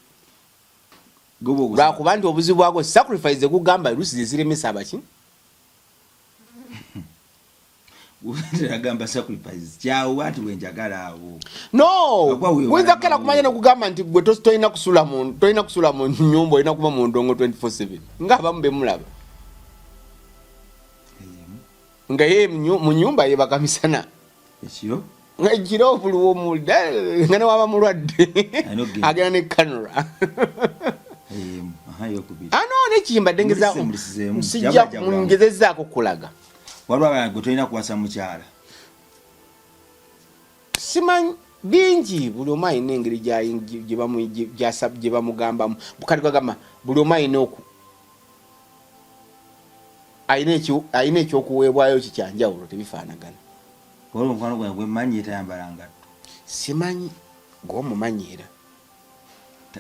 lwakuba nti obuzibu bwagwo sacrifice gugamba lusi zeziremesa abaki agamba sacrifice kyawo ati wenjagala awo winza kera kumanya nekugamba nti gwe tolina kusula mu nyumba olina kuba mu ndongo 24/7 ngaabamu bemulaba nga ye mu nyumba ye bakamisana ekiro nga ekiro buliwo mulda nga ne waba mulwadde agenda ne kanura nekiyimba dengeza sijja mungezezaako kulaga waliwo abana gwe tolina kuwasa mukyala simanyi bingi buli omu alina engeri gye bamugambamu bukati bagamba buli omu alina ayina ekyokuweebwayo kikyanjawulo tebifaanagana. Waliwo omukwano gwange gwe mmanyi tayambala ngatto. Simanyi gw'omumanyiira.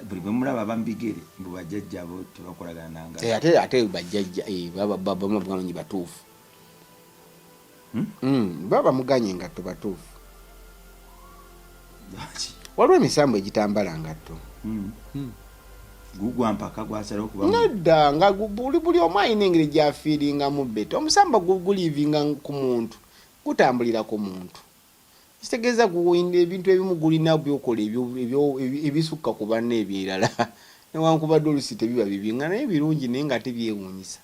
Buli bwe mulaba abambigere mbu bajjajja abo tebakolagana nangatto. Ate bajjajja babamugamanyi batuufu. Baba muganye ngatto batuufu. Waliwo emisambo egitambala ngatto. Gugwa mpaka gwasalawo kuba nedda nga buli omu alina engeri gyafiiringamu beta omusamba guliivinga ku muntu gutambulira ku muntu kitegeeza ebintu ebimu gulina byokola ebisukka ku banna ebirala newankubadde olusi tebiba bibi nga naye birungi naye nga tebyewuunyisa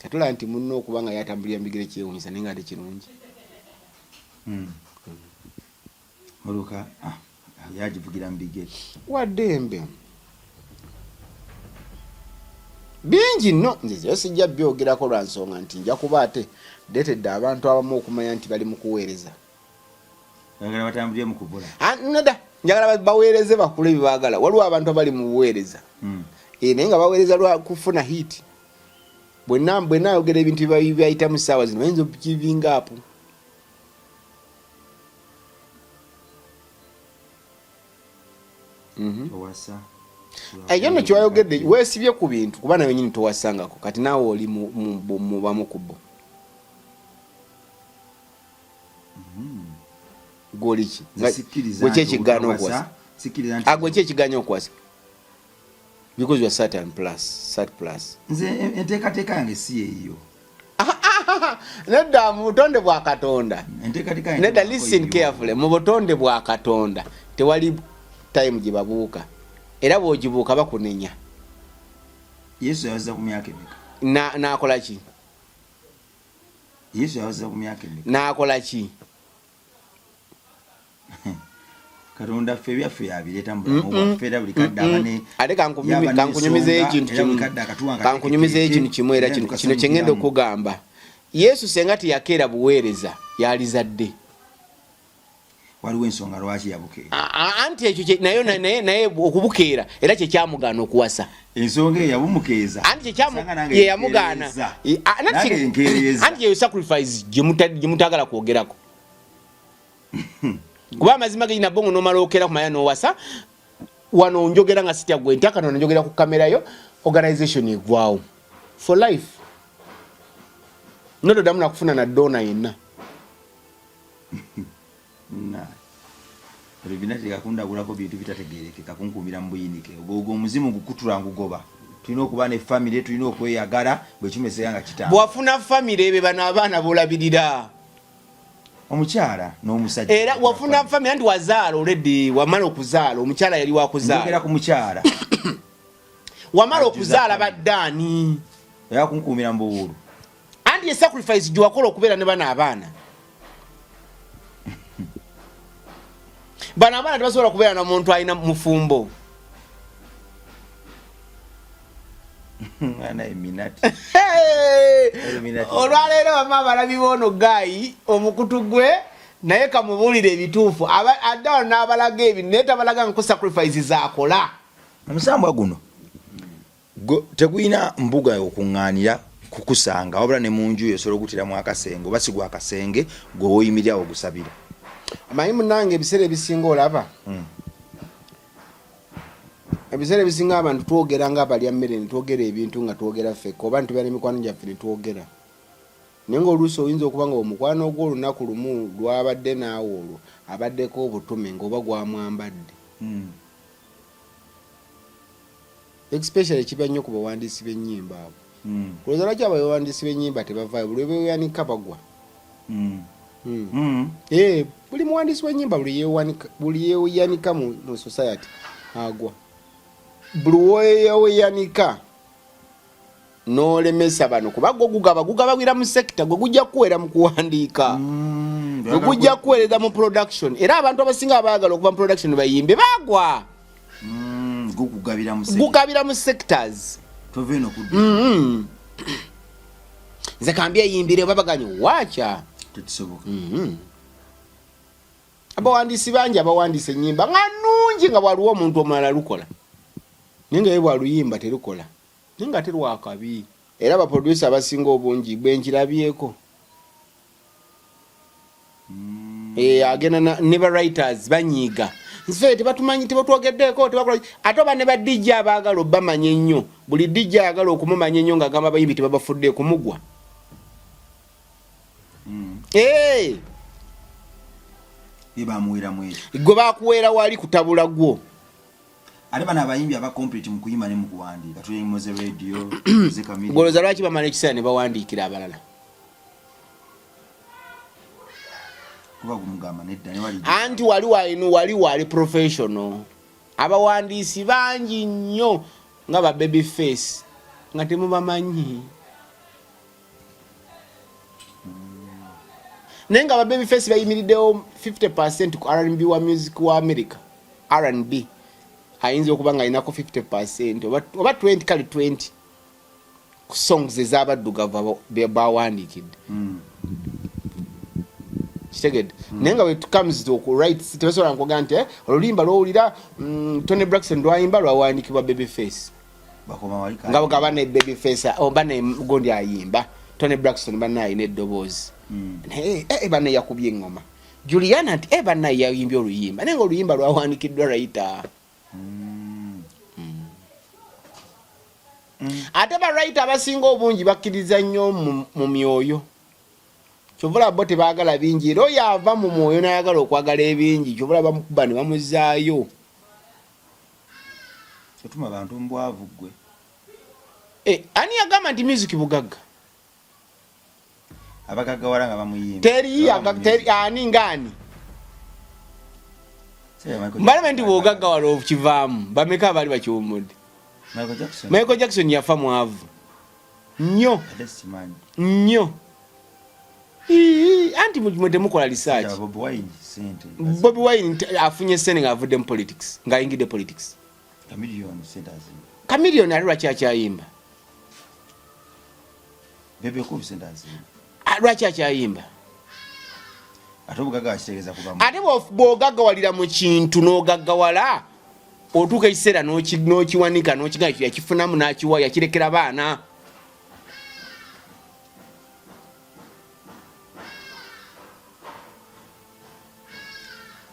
katula nti munno okuba nga yatambulira mbigere kyewuunyisa naye nga tekirungi. Oluka yagivugira mbigere waddembe bingi nno nze sijja byogerako lwa nsonga nti nja kuba ate ndetedde abantu abamu okumanya nti bali mu kuweereza. Njagala batambulire mu kubula. Nedda njagala baweereze bakule bye waliwo abantu abali mu buweereza naye nga baweereza lwa kufuna hiiti. Bwe naayogera ebintu byayita mu ssaawa zino bayinza okukivinga apo. owasa ayonna kyayogedde weesibye ku bintu kuba nawe nyini towasangako kati naawe oli mubamu kubo goliki gwekyekigana okuwasa gwekyekiganya okuwasa because you are certain plus nze enteekateeka yange si eyo nedda mu butonde bwa Katonda nedda listen carefully mu butonde bwa Katonda tewali time gye babuuka era bw'ogibuuka bakunenya. Yesu yawaza ku myaka emeka n'akola ki? Yesu yawaza ku myaka emeka n'akola ki? Katonda ffe byaffe yabireeta mu bulamu bwaffe era buli kadde abane ate kankunyumizeeyo ekintu kimu era kino kye ngenda okugamba. Yesu senga teyakeera buweereza yalizadde. Waliwo ensonga lwaki yabukeera. Anti ekyo naye okubukeera era kye kyamugaana okuwasa. Ensonga eyo yabumukeeza. Anti ye yamugaana. Anti ye sacrifice gye mutagala kwogerako. Kuba amazima ge nabongo nomala okera kumanya n'owasa wano njogera nga sitya gwe ntaka no njogera ku kamera yo organization egwawo for life. Nodo damu nakufuna na dona yenna. Na Rubinati kakunda gulako bintu bitategereke kakunkumira mbuyinike ogo omuzimu gukutula ngugoba tulina okuba ne family tulina okweyagala bwe kimesera nga kitamba bwafuna family ebe bana abaana bolabirira omukyala n'omusajja era wafuna family ndi wazaala already wamala okuzaala omukyala yali wakuzaala ngera ku mukyala wamala okuzaala baddani ya kunkumira mbuwulu andi ye sacrifice gye wakola okubeera ne bana abaana bana abaana tebasobola kubeera na muntu alina mufumbo ana eminati olwaleero bama balabi boono gayi omukutu gwe naye kamubuulire ebituufu addawo n'abalaga ebi naye tabalaga nku sacrifice zaakola omusambwa guno tegulina mbuga okuŋŋaanira kukusanga wabula ne mu nju yosobola okutiramu akasenge oba sigwa akasenge gwe woyimirirawo ogusabira amanyi munange ebiseera ebisinga olaba ebiseera ebisinga abantu twogera nga abalya mmere ne twogera ebintu nga twogera ffekka oba ntubera emikwano gyaffe ne twogera naye ng'oluusi oyinza okuba nga omukwano ogw'olunaku lumu lwabadde naawe olwo abaddeko obutume ng'oba gwamwambadde especially kiba nnyo ku bawandiisi b'ennyimba abo kulowooza lwaki abawandiisi b'ennyimba tebavaayo buli beeyanika bagwa buli muwandiisi w'ennyimba buli yeeyanika mu society agwa buli weeyanika n'olemesa bano kuba gwe gugabawira mu sekita gwe gujja kuwera mu kuwandiika gwe gujja kuweereza mu production era abantu abasinga abaagala okuva mu production bayimbe bagwa gugabira mu sectors nze kambye eyimbire babaganye wacha abawandiisi bangi abawandiisa ennyimba nga nnungi nga bwaliwo omuntu omulala lukola naye nga ye bwaluyimba terukola naye nga terwakabi era abaproducer abasinga obungi bwenkirabyeko agenda ne bawriters banyiiga nfe tebatumanyi tebatwogeddeeko tebakola ate oba ne ba DJ abaagala obamanya ennyo buli DJ ayagala okumumanya ennyo ng'agamba abayimbi tebabafudde kumugwa gwe bakuweera wali kutabula gwo ate bano abayimbi aba complete mu kuyimba ne mu kuwandiika tuyimoze radio goloza lwaki bamala ekiseera ne bawandiikira abalala kuba gumugamba nedda ne anti wali wali professional abawandiisi bangi nnyo nga ba baby face nga temubamanyi naye nga ba baby face bayimiriddewo 50% ku R&B wa music wa America R&B ayinza okuba nga alinako 50% oba 20 kali 20 ku songs ez'abaddugavu bawandiikidde kitegedde naye nga it comes to rights tebasobola nkoga nti olulimba lwowulira Tony Braxton lwayimba lwawandiikibwa Babyface nga bwegaba ne Babyface oba ne gondi ayimba Tony Braxton banna alina eddoboozi naye banna yakubye engoma Juliana nti banna yayimbye oluyimba naye nga oluyimba lwawandiikiddwa writer ate bawriter abasinga obungi bakkiriza nnyo mu myoyo kyovula bo tebaagala bingi era oyo ava mu mwoyo n'ayagala okwagala ebingi kyovula bamukuba ne bamuzaayo otuma abantu mbwavu gwe ani yagamba nti music bugagga abagaggawala nga bamuyimba teri ani ngaani mbalame nti bwogaggawala okivaamu bameka abali bakiwumudde Michael Jackson yafa mwavu nnyo anti temukola research Bobi Wine afunye sente nga avudde mu politics nga ayingidde politics Chameleone ali lwaki akyayimba lwaki akyayimba ate bw'ogaggawalira mu kintu n'ogaggawala otuuka ekiseera n'okiwanika n'okigaa yakifunamu n'akiwa yakirekera baana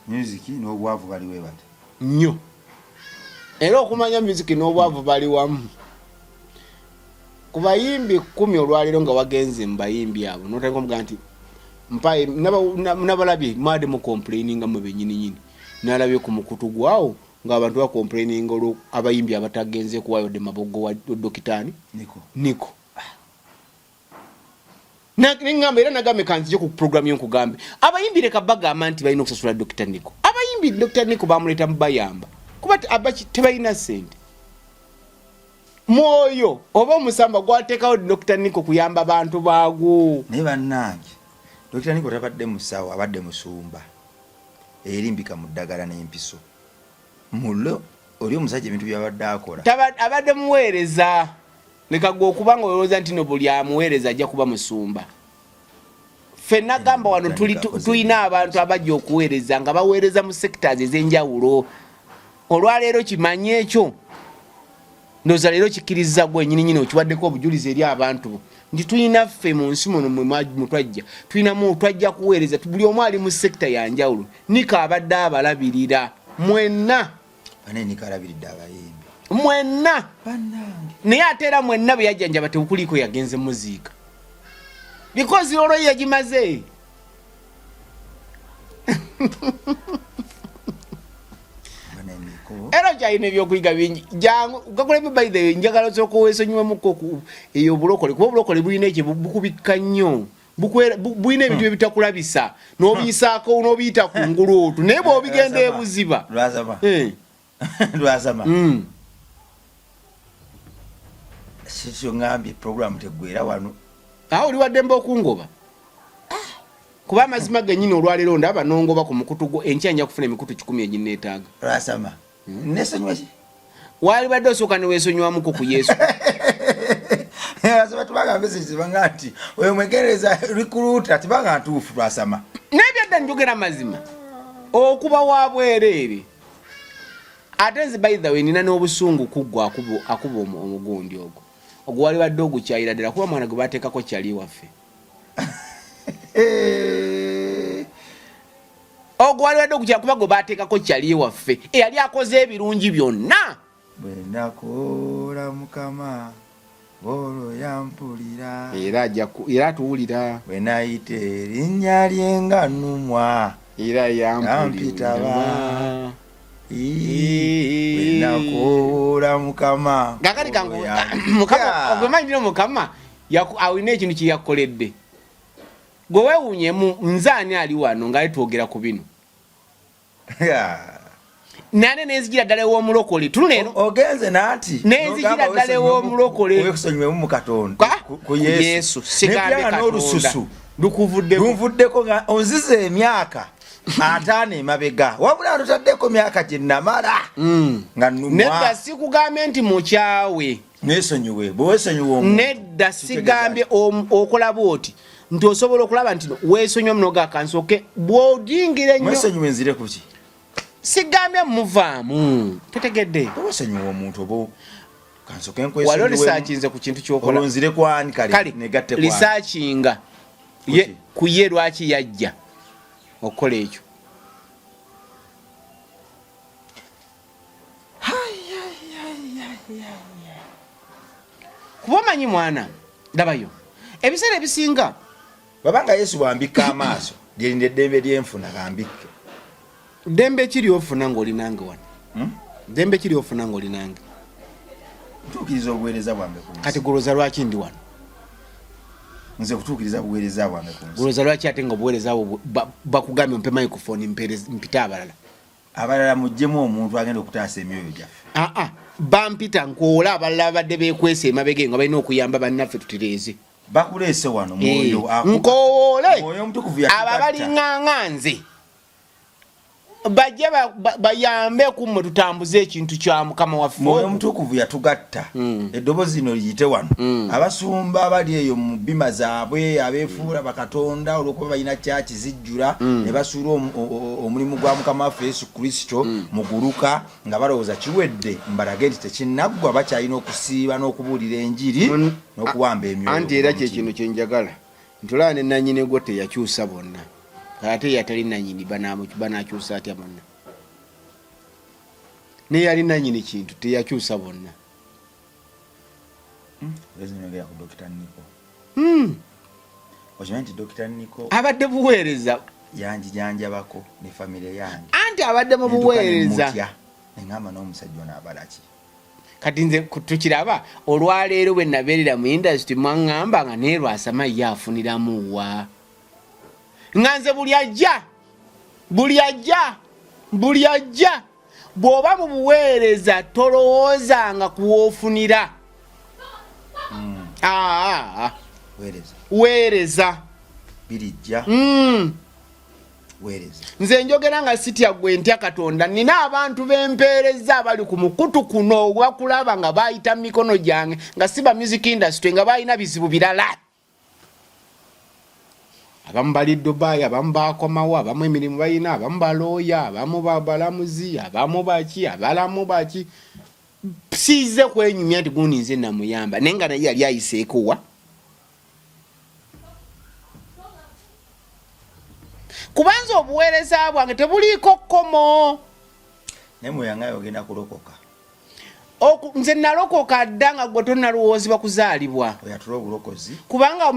music n'obwavu baliwe bati nnyo era okumanya music n'obwavu bali wamu ku bayimbi 10 olwaleero nga wagenze mu bayimbi abo n'otandika omugaa nti mpaye nabalabye mwade mu complaininga mu benyininyini nalabye ku mukutu gwawo ng'abantu bakomplaininga olwo abayimbi abatagenze kuwayo de mabogo wa dokitani niko ningamba era nagambe kanzije ku program y'okugambe abayimbi leka bagamba nti balina okusasula Dr. Niko abayimbi Dr. Niko bamuleta mubayamba kuba abachi tebalina sente moyo oba omusamba gwatekawo Dr. Niko kuyamba abantu baagwo naye bannange Dr. Niko tabadde musawo abadde musumba erimbika mu ddagala n'empiso mulo oli omusajja ebintu byabadde akola abadde muweereza leka gwe okubanga olowooza nti no buli amuweereza ajja kuba musumba ffenna gamba wano tulina abantu abajja okuweereza nga baweereza mu sectors ez'enjawulo olwaleero kimanye ekyo ndowooza leero kikkiriza gwe nyininyini okiwaddeko obujulizi eri abantu nti tulina ffe mu nsi muno mutwajja tulinamu twajja kuweereza buli omu ali mu sekita yanjawulo nika abadde abalabirira mwenna mwenna naye ate era mwenna bwe yajjanjaba tekukuliko yagenze muziika because olwo yagimaze era kyalina ebyokuyiga bingi jangu gakuleme by the way njagala okuweesonyiwamuko eyo obulokole kuba obulokole bulina ekyo bukubikka nnyo bulina ebintu ebitakulabisa n'obiyisaako n'obiyita ku nguluutu naye bw'obigenda ebuziba lwasama sisyo ngambye program tegwera wano awo oli wadde mba okungoba kuba amazima gennyini olwaleero ndaba nongoba ku mukutu gwo enkya nja kufuna emikutu 10 eginneetaaga lwasama nesonyiwa ki wali badde osooka neweesonyiwamuko ku Yesu lwasama tubagambe zibanga nti oyo mwegereza recruiter tibanga ntuufu lwasama n'ebyadda njogera mazima okuba wa bwereere ate nze by the way nina n'obusungu kuggwa akuba omugundi ogwo ogwali badde ogukyayira ddala kuba mwana gwe bateekako kyali waffe ogwali badde ogukyayira kuba gwe bateekako kyali waffe eyali akoze ebirungi byonna bwe nakola mukama bolo yampulira era atuwulira bwe nayita erinnya lye nga nnumwa era yampitaba nakola mukama gakali kangu mukama ogwemanyira mukama awina ekintu kyeyakoledde gwe weewuunyemu nzaani ali wano nga twogera ku bino nane nenzigira ddala ew'omulokole tuleero ogenze naati nenzigira ddala ew'omulokole wekusonyiwemu mu Katonda ku Yesu sigambe Katonda lunvuddeko nga onzize emyaka 5 emabega wabula ntotaddeko myaka gye namala nga nnumwa nedda sikugambye nti mukyawe nesonyiwe bwewesonyiwa nedda sigambye okola bwoti nti osobola okulaba nti weesonyiwa munoga kansoke bw'odingira ennyo mwesonyiwe nzire kuki sigambye muvaamu tetegedde wesonyiwa omuntu obo kansoke waliwo lisaakinze ku kintu kyokola olonzire kwani kale negatte kwani lisaakinga ku ye lwaki yajja okukola ekyo omanyi mwana ndabayo ebiseera ebisinga babanga Yesu bwambika amaaso lyerinde eddembe lyenfuna kambike dembe kiri ofuna ng'oli nange wano dembe kiri ofuna ng'oli nange kutuukiriza obuweereza bwange ku nsi kati goloza lwaki ndi wano nze kutuukiriza buweereza bwange ku nsi goloza lwaki ate nga obuweereza bwo bakugambye ompe microphone mpita abalala mujjemu omuntu agenda okutaasa emyoyo gyaffe bampita nkoola abalala badde beekwesa emabege nga balina okuyamba bannaffe tutereeze bakuleese wano mwoyo nkoole omutukuvu abo abalinganga nze bajje bayambe kummwe tutambuze ekintu kya mukama waffe mwoyo omutukuvu yatugatta eddoboozi lino liyite wano abasumba abali eyo mu bima zaabwe abeefuula bakatonda olwokuba balina kyaki zijjula ne basuula omulimu gwa mukama waffe Yesu Kristo mu guluka nga balowooza kiwedde mbalage nti tekinnaggwa bakyalina okusiiba n'okubuulira enjiri n'okuwamba emyoyo anti era kyekino kyenjagala ntolaba ne nannyini gwo teyakyusa bonna ate yatali nanyini banakyusa atya bonna ne yali nanyini kintu teyakyusa bonna okimanyi nti Dr. Niko abadde buweereza yanjijanjabako ne famire yange anti abadde mu buweereza neŋŋamba n'omusajja onaabalaki kati nze tukiraba olwaleero bwe nabeerera mu industry mwaŋŋamba nga neerwasama ye afuniramu wa nga nze buli ajja bw'oba mu buweereza tolowoozanga kuwoofunira weereza birijja weereza nze njogera nga sitya gwe ntya Katonda nina abantu bempeereza abali ku mukutu kuno olwakulaba nga bayita mu mikono gyange nga si ba music industry nga balina bizibu birala abamu bali Dubai abamu bakomawo abamu emirimu balina abamu balooya abamu babalamuzi abamu baki abalamu baki siize kwenyumya nti gundi nze namuyamba naye nga naye yali ayiseekowa kubanza obuweereza bwange tebuliiko kkomo naye muyangayo ogenda kulokoka nze nalokoka dda nga gwe tonalowoozebwa kuzaalibwa oyatula obulokozi kubanga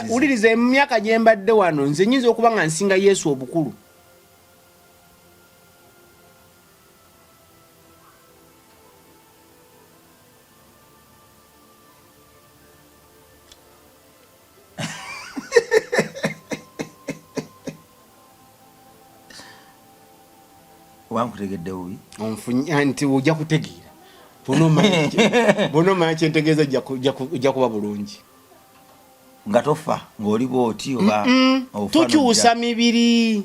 uliriza mu myaka gye mbadde wano nze nyinza okuba nga nsinga Yesu obukulu wankutegedde bubi nti ojja kutegeera bonomanya kyentegeeza ojja kuba bulungi nga tofa ng'oli bwoti oba tukyusa mibiri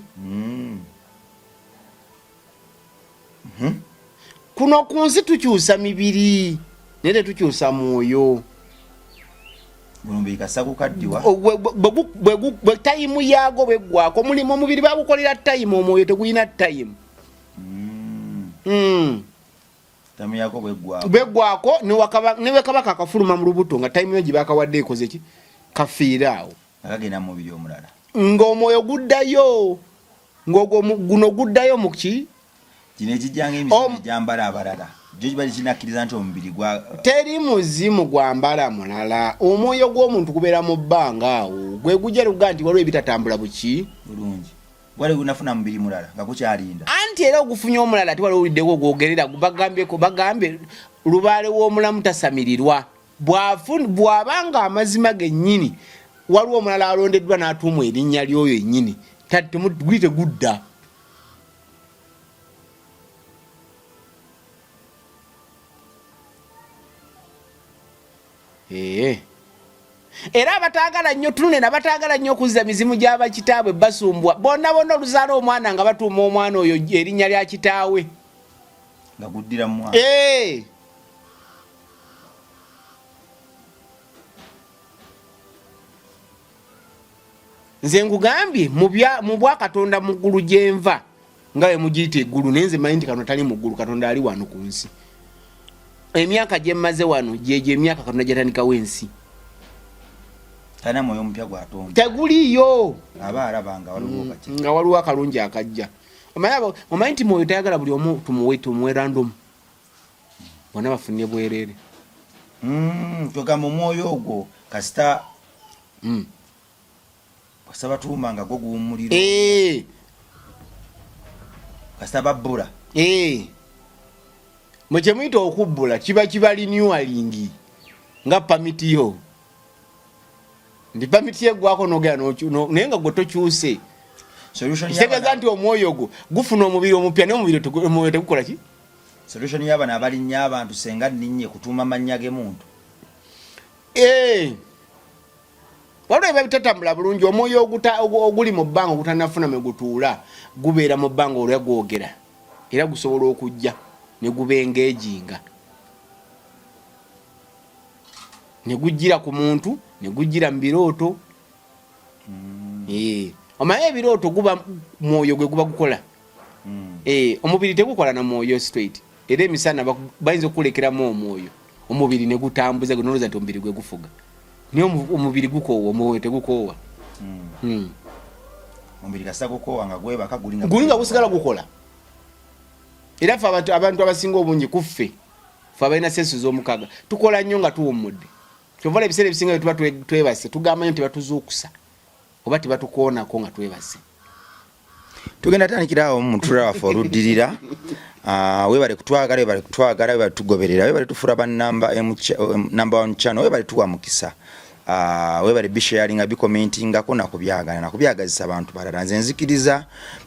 kuno ku nsi tukyusa mibiri naye tetukyusa mwoyo bwe tayimu yaago bweggwako mulimu omubiri bagukolera tayimu omwoyo tegulina tayimu bweggwako newe kabaka akafuluma mu lubuto nga tayimu yo gye bakawadde ekoze ki kafiire awo akagenda mu mubiri omulala ng'omwoyo guddayo guno guddayo mu ki kino ekijjanga emizimu egyambala abalala jo kibali kinakkiriza nti omubiri gwa teri muzimu gwambala mulala omwoyo gw'omuntu gubeera mu bbanga awo gwe gujja luga nti waliwo ebitatambula buki bulungi wale unafuna mubiri mulala nga kukyalinda anti era ogufunye omulala ati wali owuliddeko ogwogerera bagambe lubaale w'omulamu tasamirirwa bw'abanga amazima gennyini waliwo omulala alondeddwa n'atuumwa erinnya ly'oyo yennyini guli tegudda era abataagala nnyo tunene abataagala nnyo okuzza mizimu gy'aba kitaabwe basumbwa bonna oluzaala omwana nga batuuma omwana oyo erinnya lya kitaawe nga guddira mu mwana nze nkugambye mu bwakatonda mu ggulu gye nva nga bwe mugiyita eggulu naye nze manyi nti kano tali mu ggulu katonda ali wano ku nsi emyaka gye mmaze wano gyegyo emyaka katonda gyatandikawo ensi tana moyo mpya gwatonda teguliyo aba arabanga nga waliwo akalungi akajja omanyi nti mwoyo tayagala buli omu tumuwe random bonna bafunye bwereere Twegamba omwoyo ogwo kasita kasaba tuumanga gwo guwumuliro kasita babbula mwe kyemuyita okubbula kiba renewing nga pamiti yo ndi pamiti yeggwako nogera naye nga gwe tokyuse kitegeeza nti omwoyo gwo gufuna omubiri omupya naye omubiri tegukola ki solution y'abana abalinnya abantu senga nninye kutuuma mannya g'emuntu waliwo ebiba bitatambula bulungi omwoyo oguli mu bbanga ogutanafuna mwe gutuula gubeera mu bbanga olwa gwogera era gusobola okujja ne gubengeejinga ne gujjira ku muntu ne gujjira mu birooto omanyi ebirooto guba mwoyo gwe guba gukola omubiri tegukola na mwoyo straight era emisana bayinza okulekeramu omwoyo omubiri ne gutambuza noloza nti omubiri gwe gufuga niye omubiri gukoowa omwoyo tegukoowa omubiri kasita gukoowa nga gwebaka gulinga gusigala gukola era ffe abantu abasinga obungi kuffe ffe abalina sensi z'omukaga tukola nnyo nga tuwummudde kyovala ebiseera ebisinga bye tuba twebase tugamba nyo tebatuzuukusa oba tebatukoonako nga twebase tugenda tandikirawo mutula waffe oluddirira webale kutwagala webale kutwagala webale tugoberera webale tufuula ba number 1 channel webale tuwa mukisa webale bisharinga bikomentingako nakubyagala nakubyagazisa abantu balala nze nzikiriza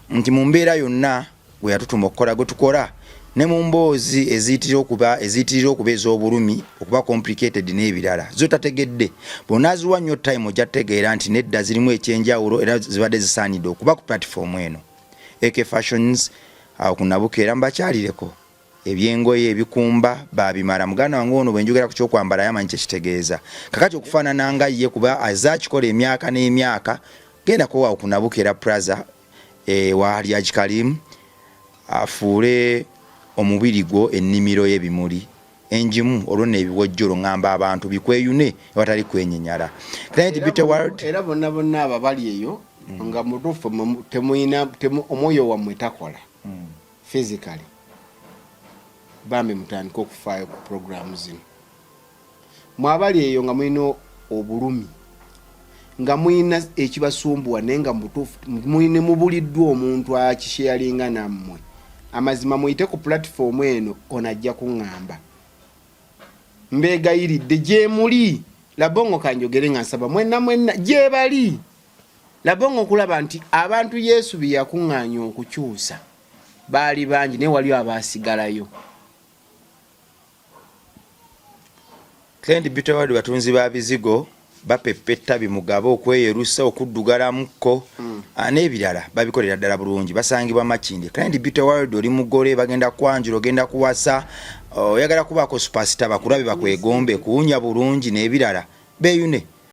nti mu mbeera yonna gwe yatutuma okukola gwe tukola ne mu mboozi eziitirira okuba ez'obulumi okuba complicated n'ebirala zotategedde bonaziwa nnyo time ojja tegeera nti nedda zirimu ekyenjawulo era zibadde zisaanidde okuba ku platform eno AK Fashions kunabukeera mbakyalireko ebyengoye ebikumba babimala muganda wange ono bwe njogera ku kyokwambala yamanyi kyekitegeeza kakati okufaanana nga ye kuba azakikola emyaka n'emyaka gendako waawo kunabukeera Plaza wali Ajikalim afuule omubiri gwo ennimiro y'ebimuli enjimu olwonna ebiwojjolo ngamba abantu bikweyune watali kwenyenyala era bonna abo bali eyo nga mutuufu temuyina omwoyo wammwe takola physically bambi mutandika okufaayo ku programu zino mwabali eyo nga mulina obulumi nga mulina ekibasumbuwa naye nga mutuufu mulina mubuliddwa omuntu akisharinga nammwe amazima muyite ku platform eno onajja kuŋŋamba mbeegayiridde gye muli labongo kanjogere nga nsaba mwenna gye bali labongo okulaba nti abantu Yesu bye yakuŋŋaanya okukyusa baali bangi naye waliwo abaasigalayo. Client Beauty World batunzi ba bizigo bapepetta bimugabo okweyerusa okuddugalamuko n'ebirala babikolera ddala bulungi basangibwa Makindye. Client Beauty World oli mugole bagenda kwanjula ogenda kuwasa oyagala kubaako superstar bakulabe bakwegombe kuwunya bulungi n'ebirala beeyune